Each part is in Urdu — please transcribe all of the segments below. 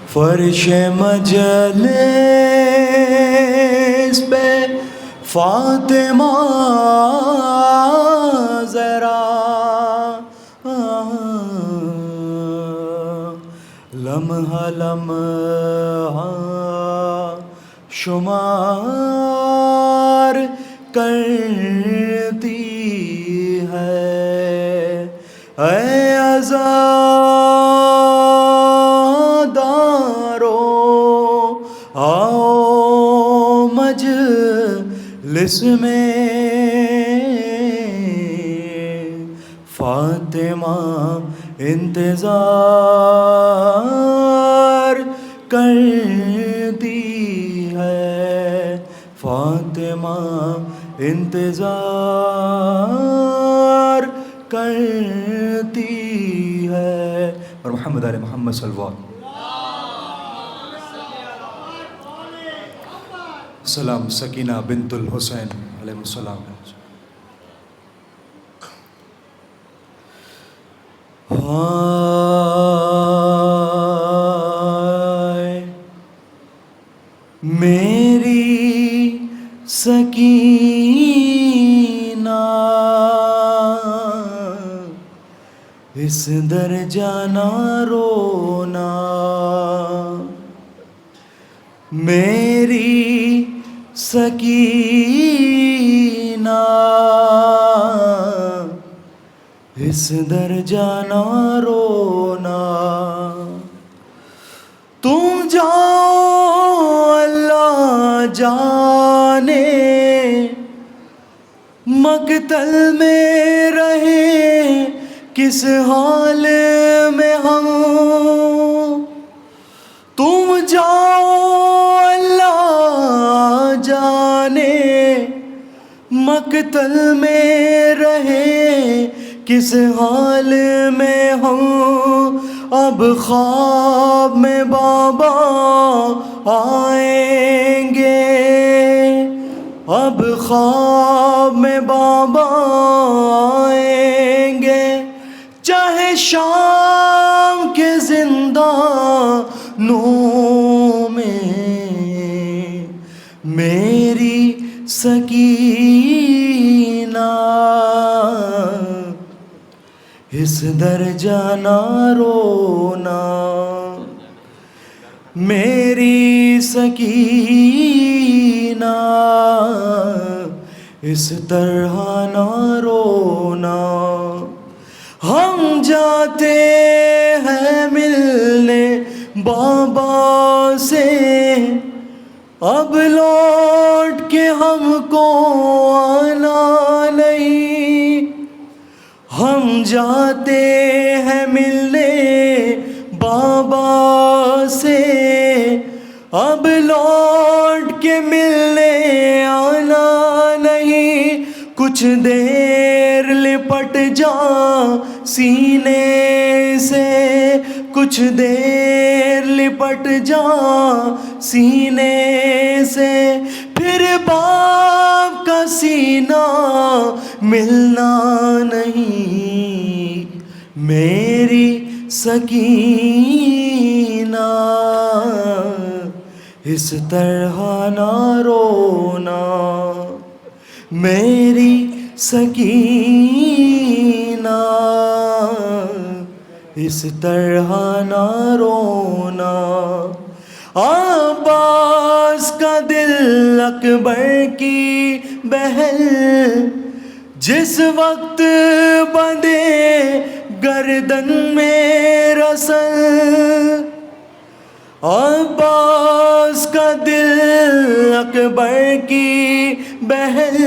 فرش مجلس پہ فاطمہ ذرا لمحہ لمحہ شمار کرتی ہے اے عزادارو آؤ مجلس میں فاطمہ انتظار کرتی ہے فاطمہ انتظار کرتی ہے اور محمد علی محمد صلی اللہ علیہ وسلم سلام سکینہ بنت الحسین علیہ السلام میری سکینہ اس درجہ نہ رونا میری سکینہ اس درجہ نہ رونا تم جاؤ اللہ جانے مقتل میں رہے کس حال میں ہم تم جاؤ اللہ جانے مقتل میں رہے کس حال میں ہم اب خواب میں بابا آئیں گے اب خواب میں بابا آئیں گے چاہے شام کے زندانوں میں میری سکینہ اس درجہ نہ رونا میری سکینہ اس طرح نہ رونا ہم جاتے ہیں ملنے بابا سے اب لوٹ کے ہم کو آنا نہیں ہم جاتے ہیں ملنے بابا سے اب لوٹ کے ملنے آنا نہیں کچھ دیر لپٹ جا سینے سے کچھ دیر لپٹ جا سینے سے پھر باپ کا سینہ ملنا نہیں میری سکینہ اس طرح نہ رونا میری سکینہ اس طرح نہ رونا عباس کا دل اکبر کی بہل جس وقت بندے گردن میں رسل عباس کا دل اکبر کی بہل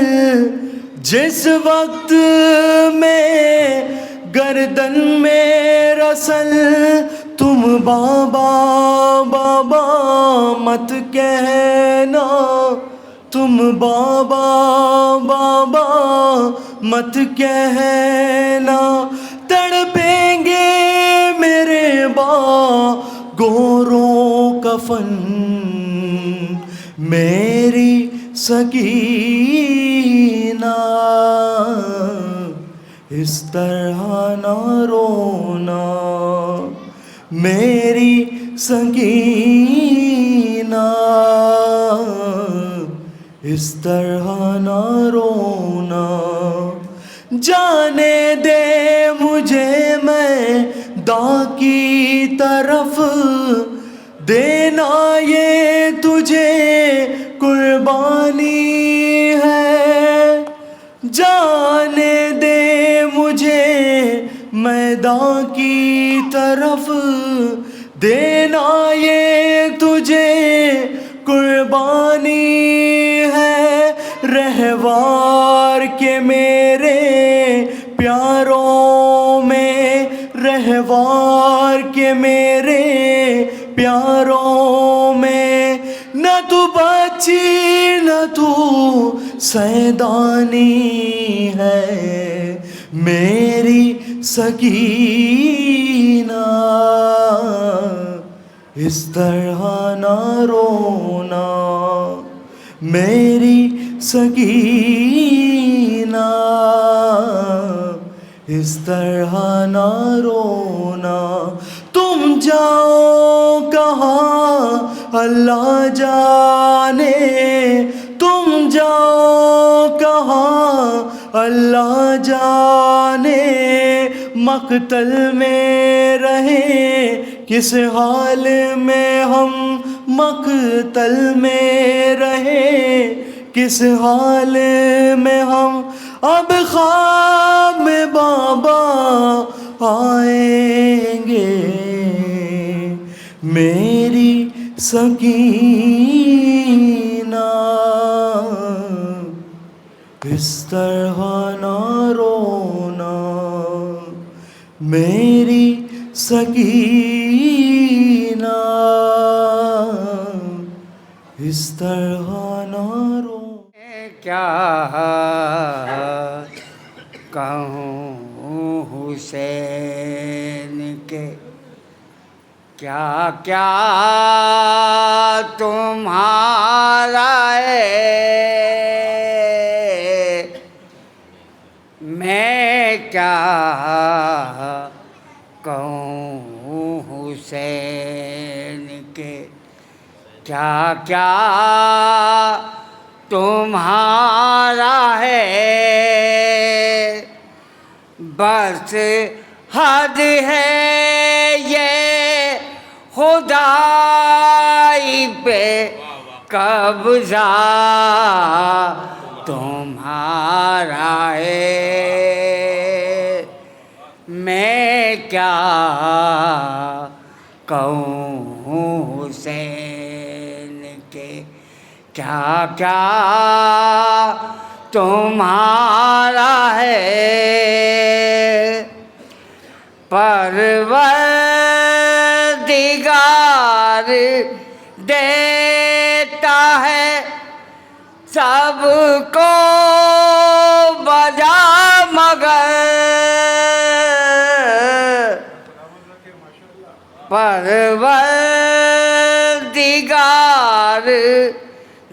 جس وقت میں گردن میں رسل تم بابا بابا مت کہنا تم بابا بابا مت کہنا تڑپیں گے میرے گوروں کفن میری سکینہ اس طرح نہ رونا میری سکینہ اس طرح نہ رونا جانے دے مجھے میدان کی طرف دینا یہ تجھے قربانی ہے جانے دے مجھے میدان کی طرف دینا یہ تجھے قربانی ہے رہوار کے میرے پیاروں میں رہوار کے میرے پیاروں میں نہ تو بچی نہ تو سیدانی ہے میری سکینہ اس طرح نہ رونا میری سکینہ اس طرح نہ رونا تم جاؤ کہاں اللہ جانے تم جاؤ کہاں اللہ جانے مقتل میں رہیں کس حال میں ہم مقتل میں رہیں کس حال میں ہم اب خواب میں بابا آئیں گے میری سکینہ اس طرح نہ رونا میری سکینہ اس طرح نہ رونا کیا کہوں حسین کے کیا کیا تمہارا ہے میں کیا کہوں حسین کے کیا کیا تمہارا ہے بس حد ہے یہ خدائی پہ قبضہ تمہارا ہے میں کیا کہوں حسین کے کیا کیا تمہارا ہے پروردگار دیتا ہے سب کو بجا مگر پروردگار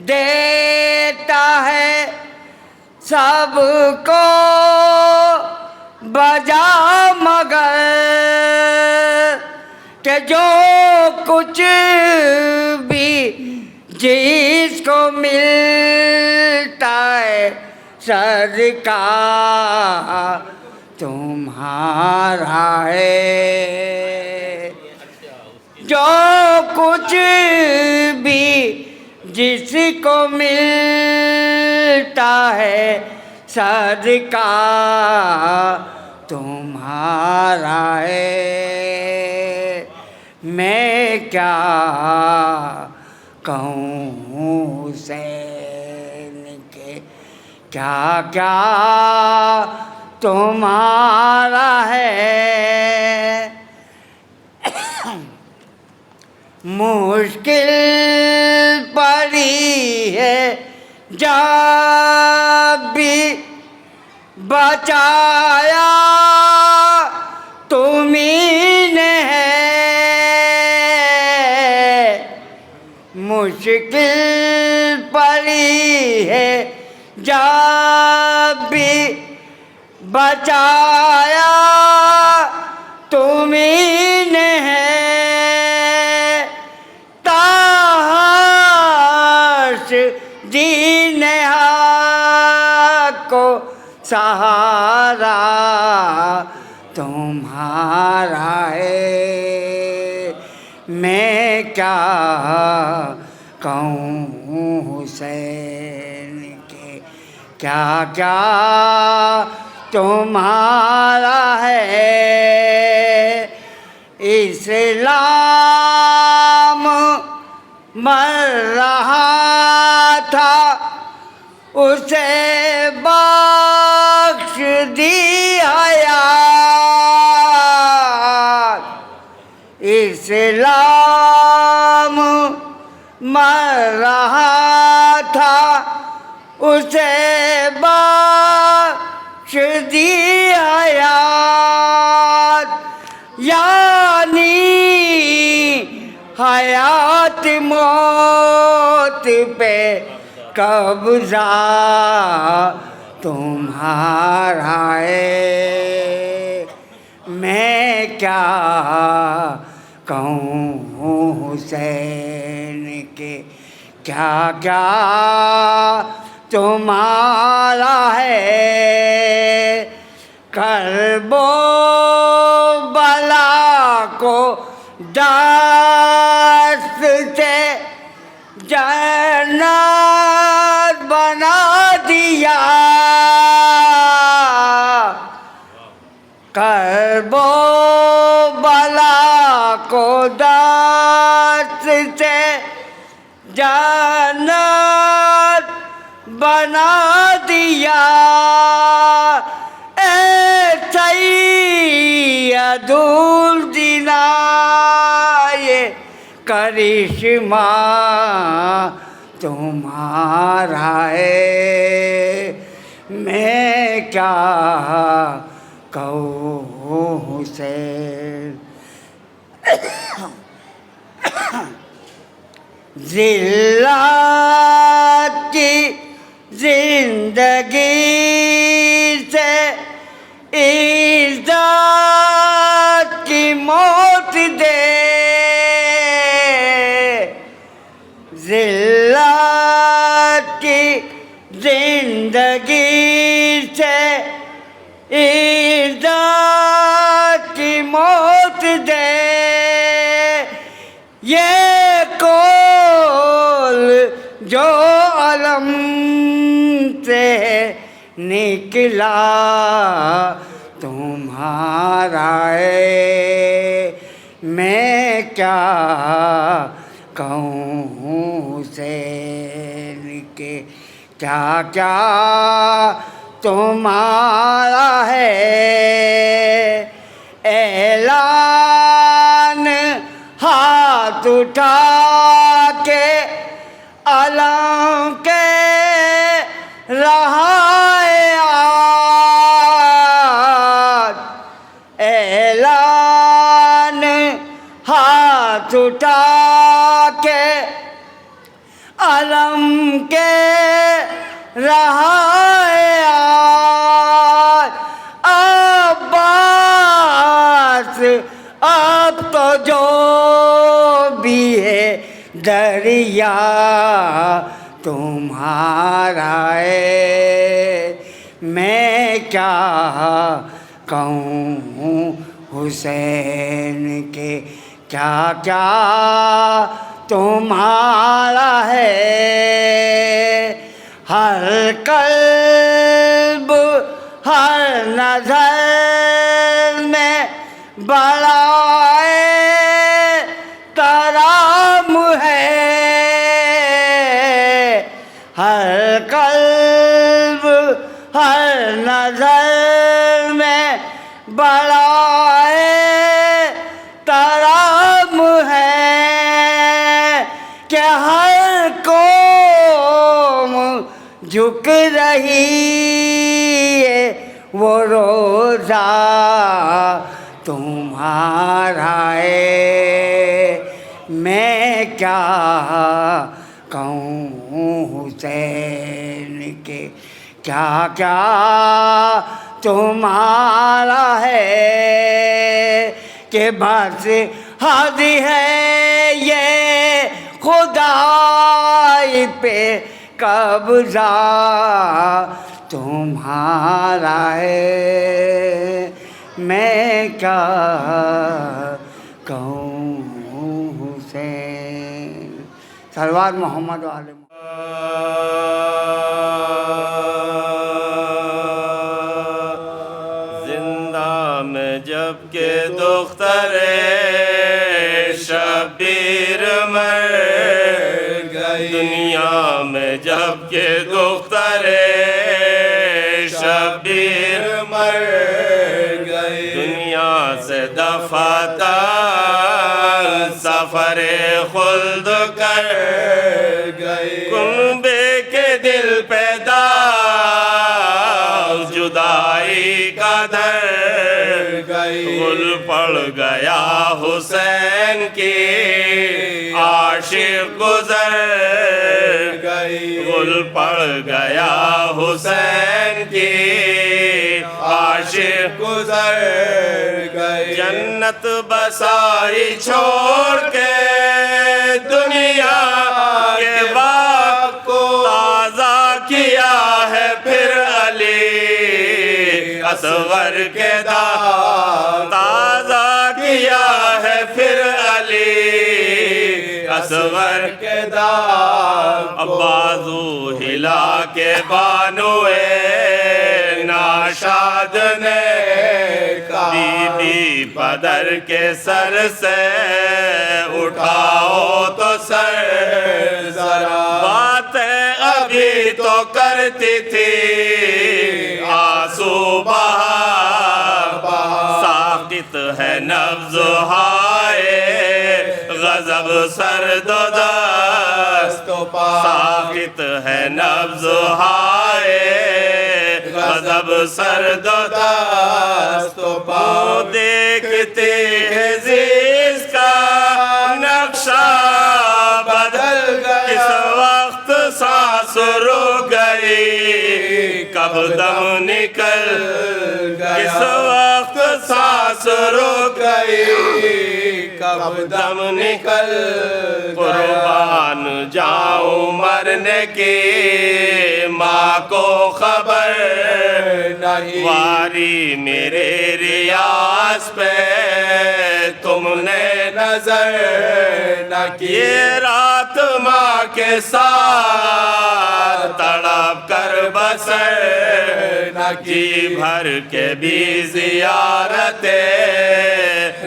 دیتا ہے سب کو بجا مگر کہ جو کچھ بھی جس کو ملتا ہے صدقہ تمہارا ہے جو کچھ بھی جس کو ملتا ہے صدقہ تمہارا ہے میں کیا کہوں حسین کے کیا کیا تمہارا ہے مشکل پڑی ہے جب بھی بچایا تمہیں نے ہے مشکل پڑی جب بھی بچایا تمہیں نے ہے، تاش دین حق کو سہارا تمہارا ہے۔ میں کیا کہوں حسین کے کیا کیا تمہارا ہے۔ اسلام مر رہا تھا اسے بخش دی حیات، اسلام مر رہا تھا اسے بخش دی حیات، یعنی حیات موت پہ قبضہ تمہارا ہے۔ میں کیا کہوں حسین کے کیا کیا تمہارا ہے۔ کرب و بلا کو دست سے جنت بنا دیا، کرب و بلا کو دست سے جنت بنا دیا۔ اے سید الجنا یہ کرشمہ تمہارا ہے۔ میں کیا کہوں حسین، ذلت کی زندگی سے عزت کی موت دے، ذلت کی زندگی سے عزت کی موت دے۔ یہ قول جو علم سے نکلا تمہارا ہے۔ میں کیا کہوں حسین کے کیا کیا تمہارا ہے۔ اعلان ہاتھ اٹھا کے علم کے رہا ہے آج، اعلان ہاتھ اٹھا کے علم کے رہا ہے آج۔ عباس اب تو جو بھی ہے دریا تمہارا ہے۔ میں کیا کہوں حسین کے کیا کیا تمہارا ہے۔ ہر قلب ہر نظر میں بڑا کرام ہے، ہر قلب ہر نظر میں بڑا کرام ہے، کہ ہر قوم جھک رہی ہے وہ روزہ تمہارا ہے۔ میں کیا کہوں حسین کے کیا کیا تمہارا ہے کہ بس حد ہے یہ خدائی پہ قبضہ تمہارا ہے میں کیا کہوں حسین سرور محمد علیہ زندہ میں جب کہ دختر شبیر مر گئی دنیا میں جب کہ دختر شبیر مر گئی دنیا سے دفاتر سفر خلد کر گئی کنبے کے دل پہ داغ جدائی کا دھر گئی گل پڑ گیا حسین کی عاشق گزر گئی گل پڑ گیا حسین کی عاشق گزر گئی جنت بسائی چھوڑ کے دنیا کے باغ کو تازہ کیا ہے پھر علی اصغر کے داغ تازہ کیا ہے پھر علی اصغر کے داغ بازو ہلا کے بانوئے ناشاد نے بی بی پدر کے سر سے اٹھاؤ تو سر ذرا باتیں ابھی تو کرتی تھی آنسو بہا ساقط ہے نبض ہائے غضب سرد و دست و پا ساقط ہے نبض ہائے غضب سرد و دست و پا دیکھتے ہیں زیز کا نقشہ بدل گیا اس وقت سانس رک گئی کب دم نکل گیا اس وقت سانس رک گئی کب دم نکل قربان جاؤں مرنے کی ماں کو خبر نہیں واری میرے ریاض پہ تم نے نظر نہ کی یہ رات ماں کے ساتھ تڑپ کر بسر نہ کی بھر کے بھی زیارت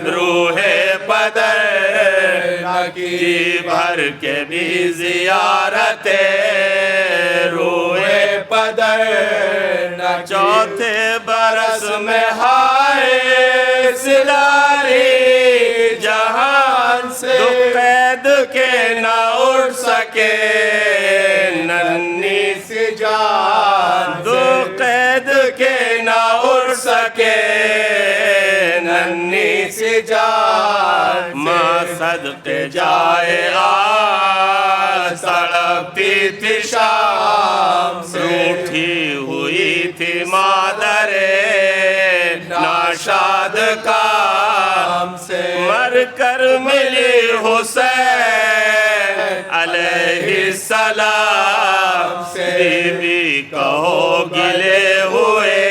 روح پدر نہ کی جی بھر کے بھی زیارت روح پدر نہ کی چوتھے برس میں ہائے سلاری جہان سے قید کے نہ اٹھ سکے ننھی سی جان دو قید کے نہ اٹھ سکے ننھی سی جان ماں صدقے جائے آج تڑپتی تھی شام سے روٹھی ہوئی تھی مادر ناشاد کام سے مر کر ملی حسین علیہ السلام سے بی بی کہو گلے ہوئے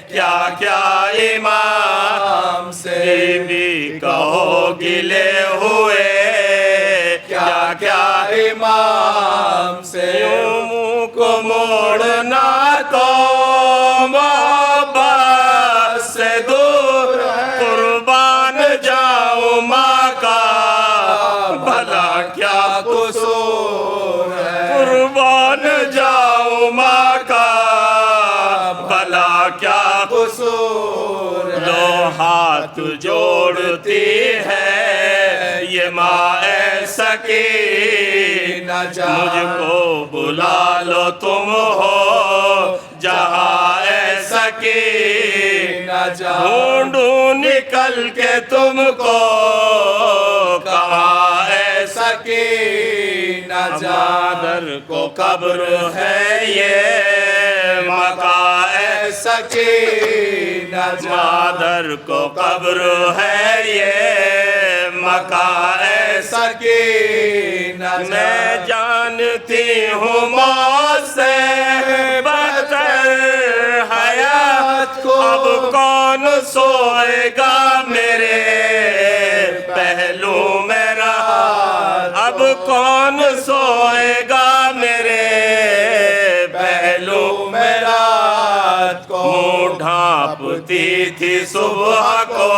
کیا کیا امام سے بی بی کہو گلے ہوئے کیا کیا امام سے یوں منہ کو موڑنا تو محبت سے دور قربان جاؤں ماں کا بھلا کیا قصور ہے قربان جاؤں ماں کا بھلا کیا قصور ہے دو ہاتھ جوڑتی ہے یہ ماں اے سکینہ جان مجھ کو بلا لو تم ہو جہاں اے سکینہ جان ڈھونڈوں نکل کے تم کو کہاں اے سکینہ مادر کو قبر ہے یہ مکان سکینہ جا مادر کو قبر ہے یہ مکان سکینہ جا میں جانتی ہوں موت سے بدتر حیات کو اب کون سوئے گا میرے پہلو میں رات اب کون سوئے گا میرے پہلو میں رات کو منہ ڈھانپتی تھی صبح کو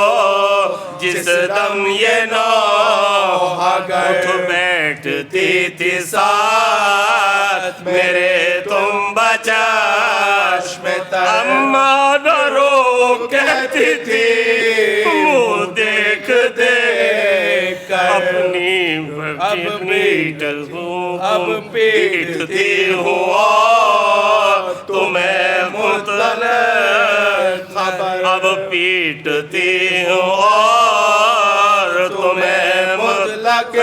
جس دم یہ نوح اٹھ بیٹھتی تھی ساتھ میرے تم بچاشم تر اماں نہ رو کہتی تھی منہ دیکھ دیکھ کر اپنی پیٹتی ہوں اور تمہیں مطلق خبر اب پیٹتی ہوں اور تمہیں مطلق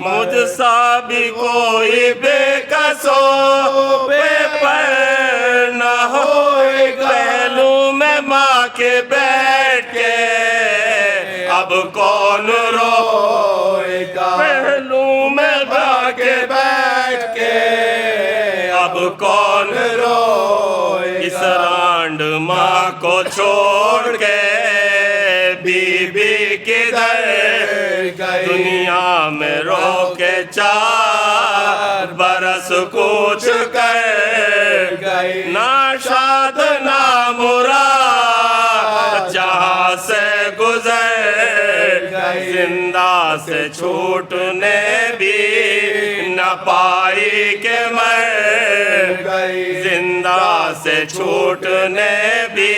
مجھ سا بھی کوئی بے کسو بے پر نہ ہوئے گا پہلو میں ماں کے بیٹھ کے اب کون روئے گا پہلو میں ماں کے بیٹھ کے اب کون روئے گا اس رانڈ ماں کو چھوڑ کے بی بی کدھر گئی دنیا میں رو کے 4 برس کوچ کر گئی نہ شاد نہ مراد جہاں سے گزر گئی زندہ سے چھوٹنے بھی نہ پائی کہ مر گئی زندہ سے چھوٹنے بھی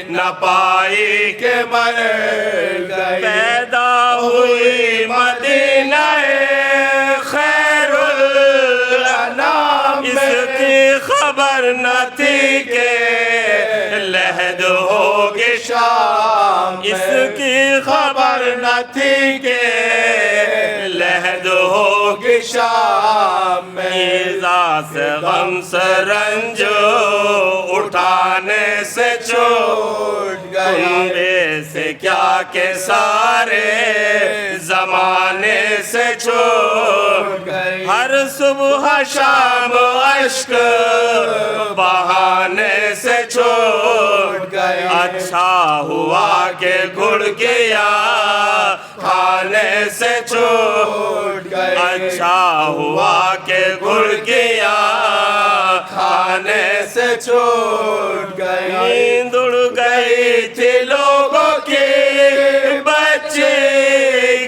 نہ پائی کہ مر گئی پیدا ہوئی مدینہ خیر الانام اس کی خبر نہ تھی کہ لحد ہوگی شام اس کی خبر نہ تھی کہ لحد ہوگی شام میں ایذا سے غم سے رنج اٹھانے سے چھوٹ گئی کنبے سے کیا کہ سارے زمانے سے چھوٹ گئی ہر صبح شام اشک بہانے سے چھوٹ گئی اچھا ہوا کہ گھڑ گیا کھانے سے چھوٹ گئی اچھا ہوا کہ گھڑ گیا کھانے سے چھوٹ گئی نیند اڑ گئی تھی لوگوں کی بچے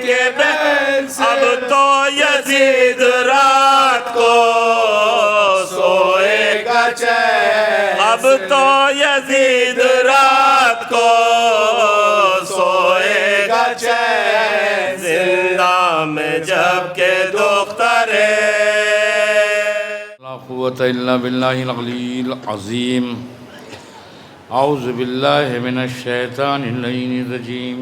کے بہن سے اب تو یزید رات کو سوئے گا چین اب تو یزید رات کو سوئے گا چین زندہ میں جب کہ دختر لا قوة إلا بالله العلي العظيم أعوذ بالله من الشيطان اللعين الرجيم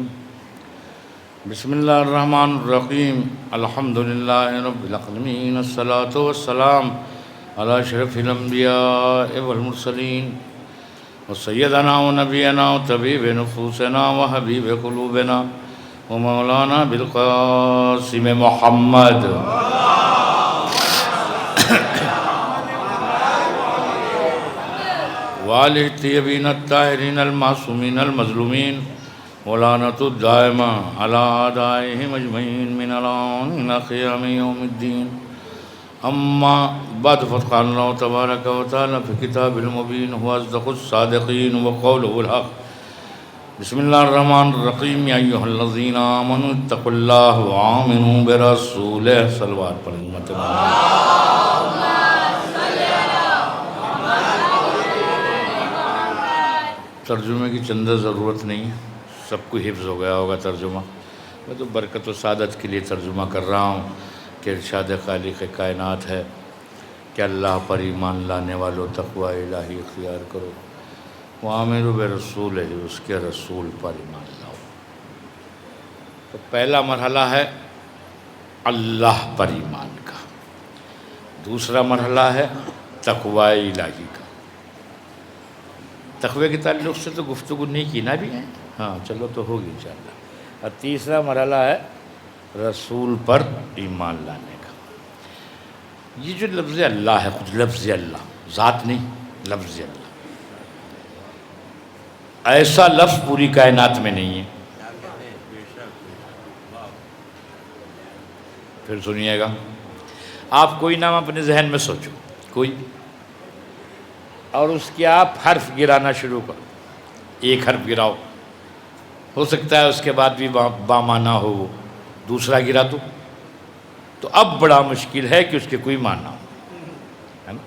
بسم الله الرحمن الرحيم الحمد لله رب العالمين الصلاة والسلام على أشرف الأنبياء والمرسلين وسيدنا ونبينا وطبيب نفوسنا وحبيب قلوبنا ومولانا بالقاسم محمد وآلہ الطیبین الطاہرین المعصومین المظلومین ولعنۃ الدائمہ علی اعدائہم اجمعین من الآن إلى قیام یوم الدین اما بعد فقد قال اللہ تبارک و تعالی فی کتاب المبین هو اصدق الصادقین وقوله الحق بسم اللہ الرحمن الرحیم یا ایھا الذین آمنوا اتقوا اللہ وآمنوا برسولہ صلوات پر امت ترجمے کی چندہ ضرورت نہیں ہے، سب کو حفظ ہو گیا ہوگا ترجمہ. میں تو برکت و سعادت کے لیے ترجمہ کر رہا ہوں کہ ارشاد خالق کائنات ہے کہ اللہ پر ایمان لانے والوں تقوی الہی اختیار کرو، وآمنوا برسولہ اس کے رسول پر ایمان لاؤ. تو پہلا مرحلہ ہے اللہ پر ایمان کا، دوسرا مرحلہ ہے تقوی الہی کا۔ تقوی کے تعلق سے تو گفتگو نہیں کی نا بھی ہے، ہاں چلو تو ہوگی انشاءاللہ۔ اور تیسرا مرحلہ ہے رسول پر ایمان لانے کا۔ یہ جو لفظ اللہ ہے، خود لفظ اللہ، ذات نہیں، لفظ اللہ، ایسا لفظ پوری کائنات میں نہیں ہے۔ پھر سنیے گا، آپ کوئی نام اپنے ذہن میں سوچو، کوئی، اور اس کے آپ حرف گرانا شروع کرو، ایک حرف گراؤ، ہو سکتا ہے اس کے بعد بھی بامعنی ہو وہ، دوسرا گرا تو اب بڑا مشکل ہے کہ اس کے کوئی معنی ہو، ہے نا؟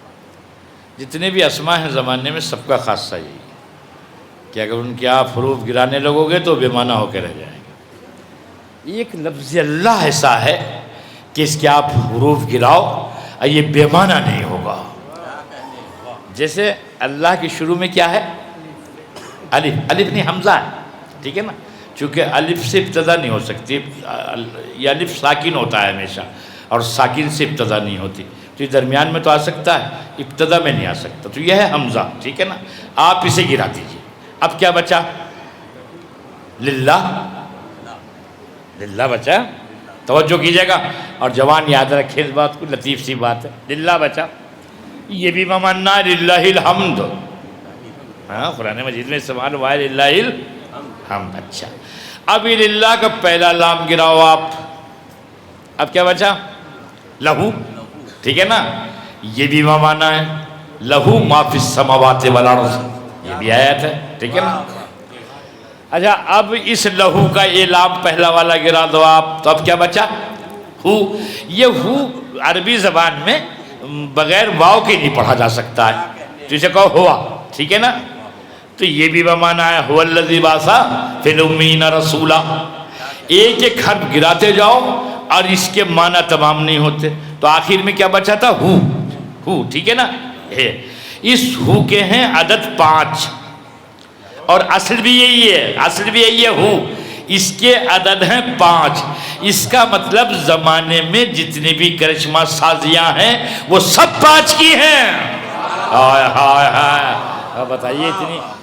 جتنے بھی اسماء ہیں زمانے میں سب کا خاصہ یہی ہے کہ اگر ان کے آپ حروف گرانے لگو گے تو بے معنی ہو کے رہ جائیں گے۔ ایک لفظ اللہ ایسا ہے کہ اس کے آپ حروف گراؤ اور یہ بے معنی نہیں ہوگا۔ جیسے اللہ کے شروع میں کیا ہے؟ الف، الف نہیں حمزہ ہے، ٹھیک ہے نا؟ چونکہ الف سے ابتدا نہیں ہو سکتی، یہ الف ساکن ہوتا ہے ہمیشہ، اور ساکن سے ابتدا نہیں ہوتی، تو یہ درمیان میں تو آ سکتا ہے، ابتدا میں نہیں آ سکتا، تو یہ ہے حمزہ، ٹھیک ہے نا؟ آپ اسے گرا دیجئے۔ اب کیا بچا؟ للہ، للہ بچا، توجہ کیجئے گا اور جوان یاد رکھے اس بات کو، لطیف سی بات ہے، للہ بچا۔ یہ بھی ممنّا للہ الحمد، ہاں قرآن مجید میں استعمال ہوا ہے للہ الحمد۔ اچھا، اب یہ للہ کا پہلا لام گراؤ آپ، اب کیا بچا؟ لہو، ٹھیک ہے نا؟ یہ بھی ممنّا ہے، لہو ما فی السماوات والارض، یہ بھی آیت ہے، ٹھیک ہے نا؟ اچھا، اب اس لہو کا یہ لام پہلا والا گرا دو آپ، تو اب کیا بچا؟ ہو۔ یہ ہو عربی زبان میں بغیر واو کے نہیں پڑھا جا سکتا ہے، تو اسے کہو ہوا، ٹھیک ہے نا؟ تو یہ بھی بمعنی ہے هو الذی بعث فی الامین رسولا۔ ایک ایک حرف گراتے جاؤ اور اس کے معنی تمام نہیں ہوتے، تو آخر میں کیا بچا تھا؟ ہو، ہو، ٹھیک ہے نا؟ اس ہو کے ہیں عدد 5، اور اصل بھی یہی ہے، اصل بھی یہی ہے ہو، اس کے عدد ہیں 5۔ اس کا مطلب زمانے میں جتنی بھی کرشمہ سازیاں ہیں وہ سب 5 کی ہیں۔ ہائے ہائے ہائے، اب بتائیے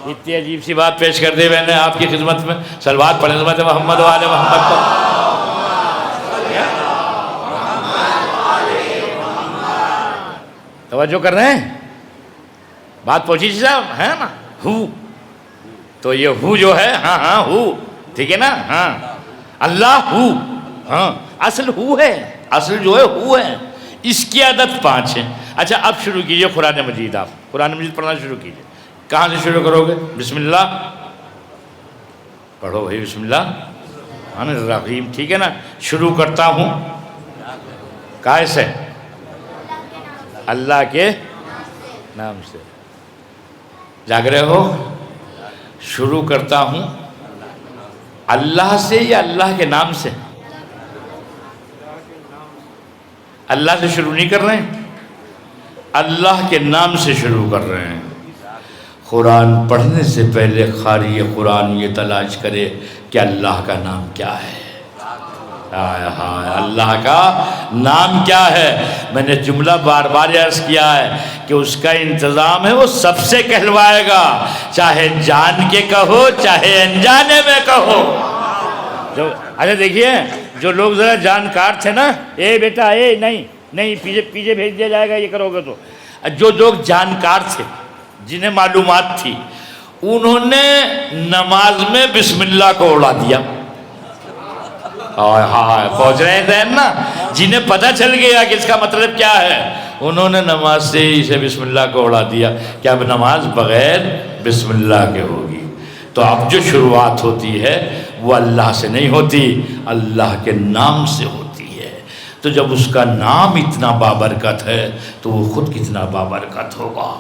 اتنی عجیب سی بات پیش کر دی میں نے آپ کی خدمت میں۔ صلوات پڑھیں حضرت محمد و آل محمد کو۔ توجہ کر رہے ہیں؟ بات پہنچی صاحب، ہے نا؟ ہو، تو یہ ہو جو ہے، ہاں ہاں ہو، ٹھیک ہے نا؟ ہاں اللہ ہو، ہاں اصل ہو ہے، اصل جو ہے ہو ہے، اس کی عدد 5 ہے۔ اچھا، اب شروع کیجئے قرآن مجید، آپ قرآن مجید پڑھنا شروع کیجئے۔ کہاں سے شروع کرو گے؟ بسم اللہ پڑھو بھائی، بسم اللہ الرحمن الرحیم، ٹھیک ہے نا؟ شروع کرتا ہوں کیسے؟ اللہ کے نام سے۔ جاگ رہے ہو؟ شروع کرتا ہوں اللہ سے یا اللہ کے نام سے؟ اللہ سے شروع نہیں کر رہے ہیں، اللہ کے نام سے شروع کر رہے ہیں۔ قرآن پڑھنے سے پہلے قاری قرآن یہ تلاش کرے کہ اللہ کا نام کیا ہے۔ ہائے ہائے، اللہ کا نام کیا ہے؟ میں نے جملہ بار بار عرض کیا ہے کہ اس کا انتظام ہے، وہ سب سے کہلوائے گا، چاہے جان کے کہو چاہے انجانے میں کہو۔ اچھا دیکھیے، جو لوگ ذرا جانکار تھے نا، اے بیٹا اے نہیں پیچھے بھیج دیا جائے گا یہ کرو گے تو، جو لوگ جانکار تھے جنہیں معلومات تھی، انہوں نے نماز میں بسم اللہ کو اڑا دیا۔ ہاں پہنچ رہے تھے نا، جنہیں پتہ چل گیا کہ اس کا مطلب کیا ہے، انہوں نے نماز سے ہی اسے بسم اللہ کو اڑا دیا کہ اب نماز بغیر بسم اللہ کے ہوگی۔ تو اب جو شروعات ہوتی ہے وہ اللہ سے نہیں ہوتی، اللہ کے نام سے ہوتی ہے۔ تو جب اس کا نام اتنا بابرکت ہے تو وہ خود کتنا بابرکت ہوگا،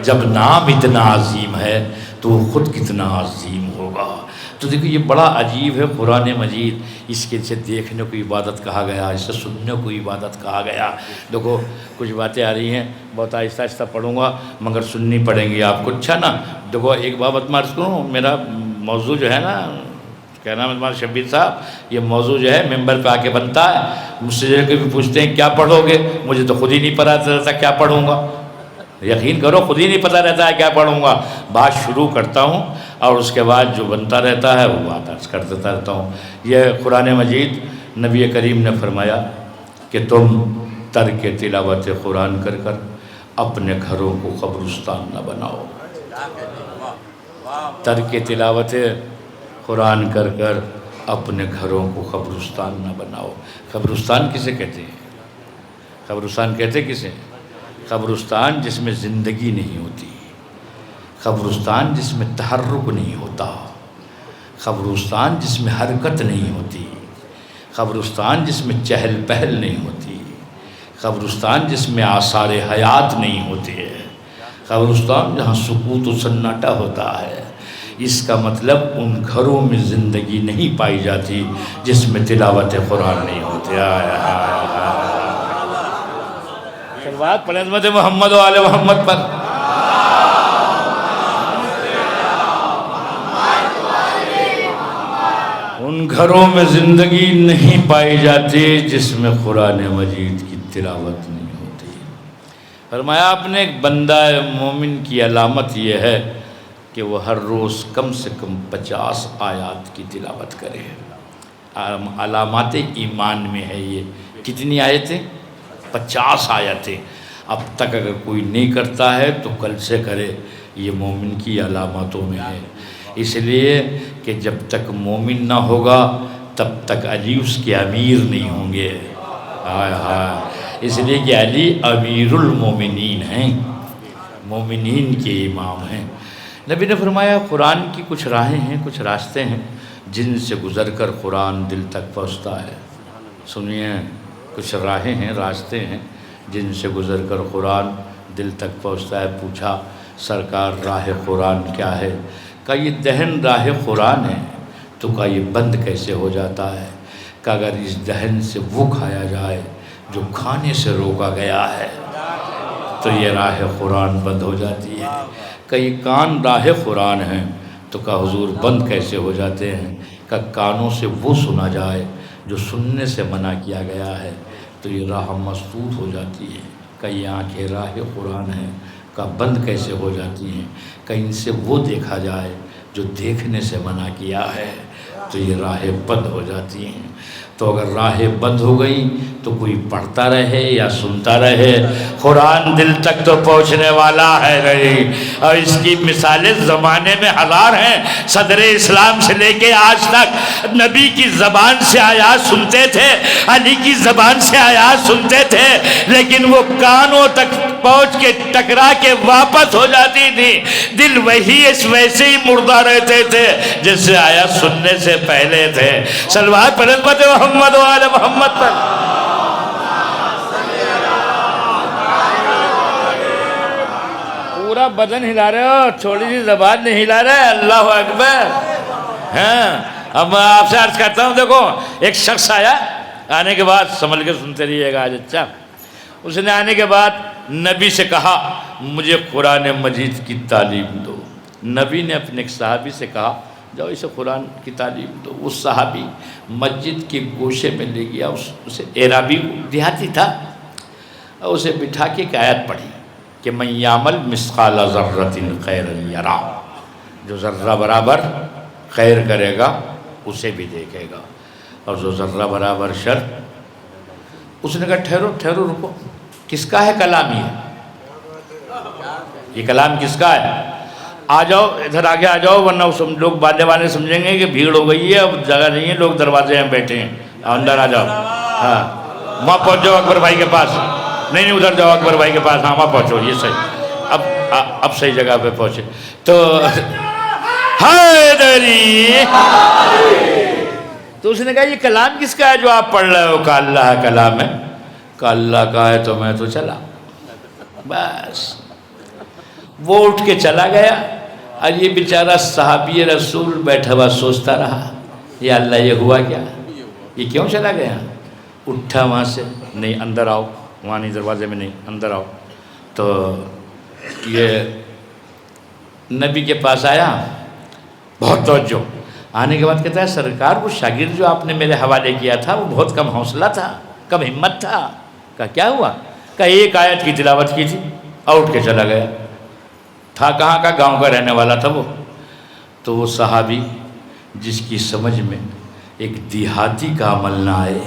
جب نام اتنا عظیم ہے تو وہ خود کتنا عظیم ہوگا۔ تو دیکھو یہ بڑا عجیب ہے قرآن مجید، اس کے سے دیکھنے کو عبادت کہا گیا، اس سے سننے کو عبادت کہا گیا۔ دیکھو کچھ باتیں آ رہی ہیں، بہت آہستہ آہستہ پڑھوں گا مگر سننی پڑیں گی آپ کو، اچھا نا؟ دیکھو ایک بات میں عرض کروں، میرا موضوع جو ہے نا کیا نام ہے تمہارا شبیر صاحب، یہ موضوع جو ہے ممبر پہ آ کے بنتا ہے، مجھ سے جو بھی پوچھتے ہیں کیا پڑھو گے، مجھے تو خود ہی نہیں پتہ رہتا کیا پڑھوں گا، یقین کرو خود ہی نہیں پتہ رہتا ہے کیا پڑھوں گا، بات شروع کرتا ہوں اور اس کے بعد جو بنتا رہتا ہے وہ بات عرض کر دیتا رہتا ہوں۔ یہ قرآن مجید نبی کریم نے فرمایا کہ تم ترک تلاوت قرآن کر کر اپنے گھروں کو قبرستان نہ بناؤ، ترک تلاوت قرآن کر کر اپنے گھروں کو قبرستان نہ بناؤ۔ قبرستان کسے کہتے ہیں؟ قبرستان کہتے کسے؟ قبرستان جس میں زندگی نہیں ہوتی، قبرستان جس میں تحرک نہیں ہوتا، قبرستان جس میں حرکت نہیں ہوتی، قبرستان جس میں چہل پہل نہیں ہوتی، قبرستان جس میں آثار حیات نہیں ہوتے ہے، قبرستان جہاں سکوت و سناٹا ہوتا ہے۔ اس کا مطلب ان گھروں میں زندگی نہیں پائی جاتی جس میں تلاوت قرآن نہیں ہوتی۔ سلوات پڑھیں عظمت محمد و آل محمد پر۔ ان گھروں میں زندگی نہیں پائی جاتی جس میں قرآن مجید کی تلاوت نہیں ہوتی۔ فرمایا اپنے ایک بندہ مومن کی علامت یہ ہے کہ وہ ہر روز کم سے کم 50 آیات کی تلاوت کرے۔ علامات ایمان میں ہے یہ۔ کتنی آیتیں؟ 50 آیتیں۔ اب تک اگر کوئی نہیں کرتا ہے تو کل سے کرے، یہ مومن کی علامتوں میں ہے۔ اس لیے کہ جب تک مومن نہ ہوگا تب تک علی اس کے امیر نہیں ہوں گے۔ اس لیے کہ علی امیر المومنین ہیں، مومنین کے امام ہیں۔ نبی نے فرمایا قرآن کی کچھ راہیں ہیں، کچھ راستے ہیں جن سے گزر کر قرآن دل تک پہنچتا ہے۔ سنیے، کچھ راہیں ہیں، راستے ہیں جن سے گزر کر قرآن دل تک پہنچتا ہے۔ پوچھا سرکار راہ قرآن کیا ہے؟ کہا یہ دہن راہ قرآن ہے۔ تو کہا یہ بند کیسے ہو جاتا ہے؟ کہ اگر اس دہن سے وہ کھایا جائے جو کھانے سے روکا گیا ہے تو یہ راہ قرآن بند ہو جاتی ہے۔ کہ یہ کان راہ قرآن ہیں، تو کہا حضور بند کیسے ہو جاتے ہیں؟ کہ کانوں سے وہ سنا جائے جو سننے سے منع کیا گیا ہے تو یہ راہ مسدود ہو جاتی ہے۔ کہ یہ آنکھیں راہ قرآن ہیں، کہ بند کیسے ہو جاتی ہیں؟ کہ ان سے وہ دیکھا جائے جو دیکھنے سے منع کیا ہے تو یہ راہیں بند ہو جاتی ہیں۔ تو اگر راہیں بند ہو گئی تو کوئی پڑھتا رہے یا سنتا رہے، قرآن دل تک تو پہنچنے والا ہے نہیں۔ اور اس کی مثالیں زمانے میں ہزار ہیں۔ صدر اسلام سے لے کے آج تک نبی کی زبان سے آیات سنتے تھے، علی کی زبان سے آیات سنتے تھے، لیکن وہ کانوں تک پہنچ کے ٹکرا کے واپس ہو جاتی تھی۔ دل ویسے ہی مردہ رہتے تھے جیسے آیات سننے سے پہلے تھے۔ صلوات پر عظمت محمد و آل محمد پر۔ پورا بدن ہلا رہے ہو، چھوٹی سی زبان نہیں ہلا رہے۔ اللہ اکبر۔ ہاں، اب میں آپ سے عرض کرتا ہوں، دیکھو ایک شخص آیا، آنے کے بعد سنبھل کے سنتے رہیے گا آج، اچھا۔ اس نے آنے کے بعد نبی سے کہا مجھے قرآن مجید کی تعلیم دو۔ نبی نے اپنے ایک صحابی سے کہا جاؤ اسے قرآن کی تعلیم دو۔ اس صحابی مسجد کے گوشے میں لے گیا، اسے اعرابی دیہاتی تھا، اسے بٹھا کے ایک آیت پڑھی کہ من یعمل مثقال ذرۃ خیرا یرا، جو ذرہ برابر خیر کرے گا اسے بھی دیکھے گا، اور جو ذرہ برابر شر۔ اس نے کہا ٹھہرو رکو، کس کا ہے کلام یہ کلام کس کا ہے؟ آ جاؤ ادھر آگے آ جاؤ، ورنہ لوگ بانے سمجھیں گے کہ بھیڑ ہو گئی ہے، اب جگہ نہیں ہے، لوگ دروازے میں بیٹھے ہیں، اندر آ جاؤ۔ ہاں وہاں پہنچ جاؤ اکبر بھائی کے پاس، نہیں ادھر جاؤ اکبر بھائی کے پاس، ہاں وہاں پہنچو، یہ صحیح، اب صحیح جگہ پہ پہنچے۔ تو حیدری، تو اس نے کہا یہ کلام کس کا ہے جو آپ پڑھ رہے ہو؟ کہا اللہ کا کلام ہے۔ کہا اللہ کا ہے تو میں تو چلا۔ بس وہ اٹھ کے چلا گیا، اور یہ بیچارہ صحابی رسول بیٹھا ہوا سوچتا رہا یا اللہ یہ ہوا کیا، یہ کیوں چلا گیا؟ اٹھا وہاں سے، نہیں اندر آؤ، وہاں نہیں، دروازے میں نہیں، اندر آؤ۔ تو یہ نبی کے پاس آیا، بہت توجہ، آنے کے بعد کہتا ہے سرکار وہ شاگرد جو آپ نے میرے حوالے کیا تھا وہ بہت کم حوصلہ تھا، کم ہمت تھا. کہا کیا ہوا؟ کہا ایک آیت کی تلاوت کی تھی اور اٹھ کے چلا گیا. تھا کہاں کا؟ گاؤں کا رہنے والا تھا وہ. تو وہ صحابی جس کی سمجھ میں ایک دیہاتی کا عمل نہ آئے،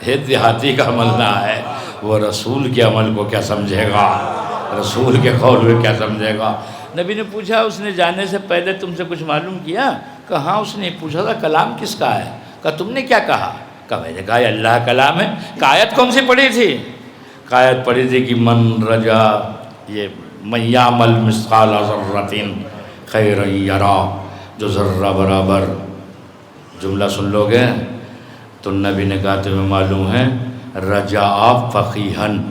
ایک دیہاتی کا عمل نہ آئے، وہ رسول کے عمل کو کیا سمجھے گا، رسول کے قول کو کیا سمجھے گا. نبی نے پوچھا اس نے جانے سے پہلے تم سے کچھ معلوم کیا؟ کہا ہاں اس نے پوچھا تھا کلام کس کا ہے. کہا تم نے کیا کہا؟ کہا میں نے کہا یہ اللہ کلام ہے. کہ آیت کون سی پڑھی تھی؟ کہ آیت پڑھی تھی کہ من رجا یہ من یعمل مثقال ذرۃ خیرا یرا، جو ذرہ برابر. جملہ سن لو گے تو نبی نے کہا تمہیں معلوم ہے رجا فقیہن،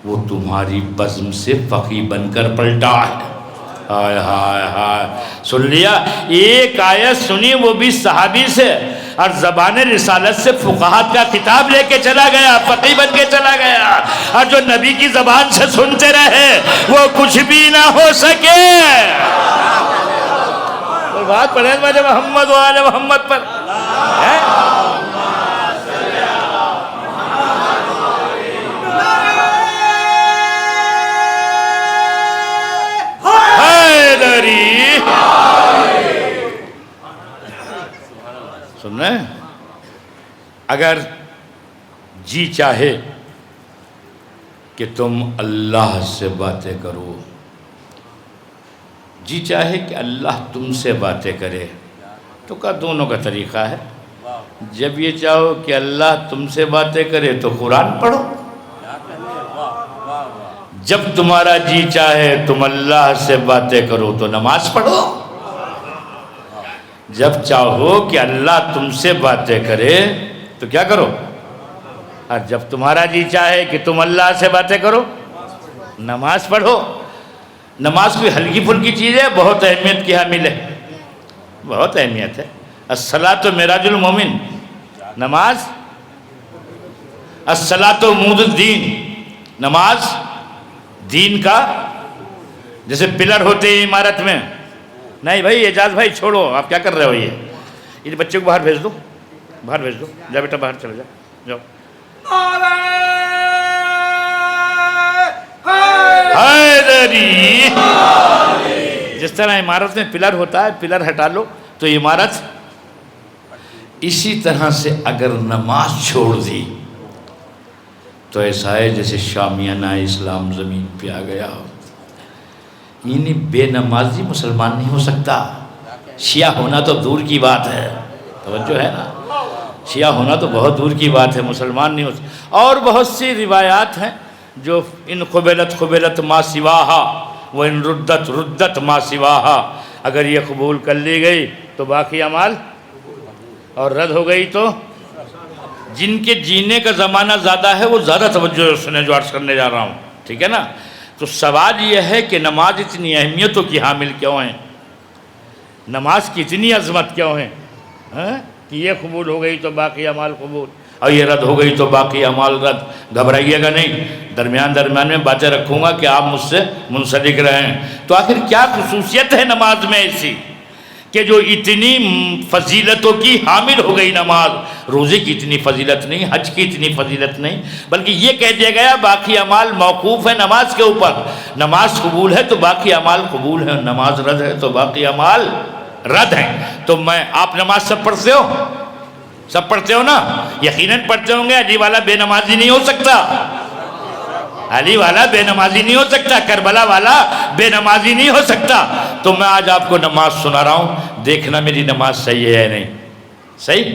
وہ تمہاری بزم سے فقی بن کر پلٹا ہے. ہائے ہائے ہائے، سن لیا؟ ایک آیت سنی وہ بھی صحابی سے، اور زبان رسالت سے فقہات کا کتاب لے کے چلا گیا، فقی بن کے چلا گیا. اور جو نبی کی زبان سے سنتے رہے وہ کچھ بھی نہ ہو سکے. بات پڑھیں مجھے محمد و آل محمد پر. سن رہے ہیں؟ اگر جی چاہے کہ تم اللہ سے باتیں کرو، جی چاہے کہ اللہ تم سے باتیں کرے، تو کہا دونوں کا طریقہ ہے. جب یہ چاہو کہ اللہ تم سے باتیں کرے تو قرآن پڑھو، جب تمہارا جی چاہے تم اللہ سے باتیں کرو تو نماز پڑھو. جب چاہو کہ اللہ تم سے باتیں کرے تو کیا کرو؟ اور جب تمہارا جی چاہے کہ تم اللہ سے باتیں کرو نماز پڑھو. نماز کوئی ہلکی پھلکی چیز ہے، بہت اہمیت کی حامل ہے، بہت اہمیت ہے. الصلاۃ معراج المومن، نماز. الصلاۃ عمود الدین، نماز دین کا جیسے پلر ہوتے ہیں عمارت میں. نہیں بھائی اعجاز بھائی چھوڑو، آپ کیا کر رہے ہو؟ یہ بچے کو باہر بھیج دو، باہر بھیج دو، جا بیٹا باہر چلے جا، جاؤ. حیدری. جس طرح عمارت میں پلر ہوتا ہے، پلر ہٹا لو تو عمارت. اسی طرح سے اگر نماز چھوڑ دی تو ایسا ہے جیسے شامیانہ اسلام زمین پہ آ گیا. یعنی بے نمازی مسلمان نہیں ہو سکتا. شیعہ ہونا تو دور کی بات ہے، توجہ ہے نا، شیعہ ہونا تو بہت دور کی بات ہے، مسلمان نہیں ہو سکتا. اور بہت سی روایات ہیں جو ان قبلت ما سواہا و ان ردت ما سواہا، اگر یہ قبول کر لی گئی تو باقی اعمال، اور رد ہو گئی تو. جن کے جینے کا زمانہ زیادہ ہے وہ زیادہ توجہ سنے جو عرض کرنے جا رہا ہوں، ٹھیک ہے نا. تو سوال یہ ہے کہ نماز اتنی اہمیتوں کی حامل کیوں ہیں؟ نماز کی اتنی عظمت کیوں ہے کہ یہ قبول ہو گئی تو باقی اعمال قبول، اور یہ رد ہو گئی تو باقی اعمال رد. گھبرائیے گا نہیں، درمیان میں باتیں رکھوں گا کہ آپ مجھ سے منسلک رہیں. تو آخر کیا خصوصیت ہے نماز میں ایسی کہ جو اتنی فضیلتوں کی حامل ہو گئی نماز؟ روزے کی اتنی فضیلت نہیں، حج کی اتنی فضیلت نہیں، بلکہ یہ کہہ دیا گیا باقی اعمال موقوف ہے نماز کے اوپر. نماز قبول ہے تو باقی اعمال قبول ہیں، نماز رد ہے تو باقی اعمال رد ہیں. تو آپ نماز سب پڑھتے ہو؟ سب پڑھتے ہو نا؟ یقیناً پڑھتے ہوں گے. علی والا بے نمازی نہیں ہو سکتا، علی والا بے نمازی نہیں ہو سکتا، کربلا والا بے نمازی نہیں ہو سکتا. تو میں آج آپ کو نماز سنا رہا ہوں، دیکھنا میری نماز صحیح ہے نہیں صحیح،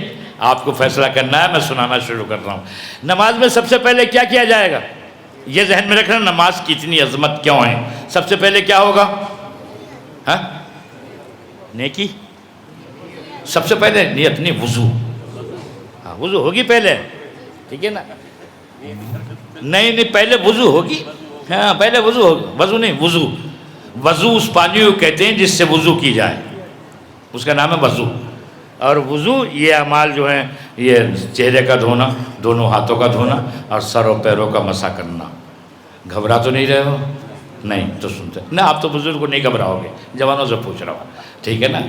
آپ کو فیصلہ کرنا ہے. میں سنانا شروع کر رہا ہوں. نماز میں سب سے پہلے کیا کیا جائے گا یہ ذہن میں رکھنا. نماز کی اتنی عظمت کیوں ہے؟ سب سے پہلے کیا ہوگا؟ نیکی. سب سے پہلے نیت نہیں، وضو. وضو ہوگی پہلے، ٹھیک ہے نا. نہیں پہلے وضو ہوگی. ہاں پہلے وضو ہوگی، وضو نہیں وضو. وضو اس پانی کو کہتے ہیں جس سے وضو کی جائے، اس کا نام ہے وضو. اور وضو یہ اعمال جو ہیں یہ چہرے کا دھونا، دونوں ہاتھوں کا دھونا، اور سر و پیروں کا مسح کرنا. گھبرا تو نہیں رہے ہو؟ نہیں تو سنتے نہ، آپ تو بزرگ کو نہیں گھبراؤ گے، جوانوں سے پوچھ رہا ہوں، ٹھیک ہے نا؟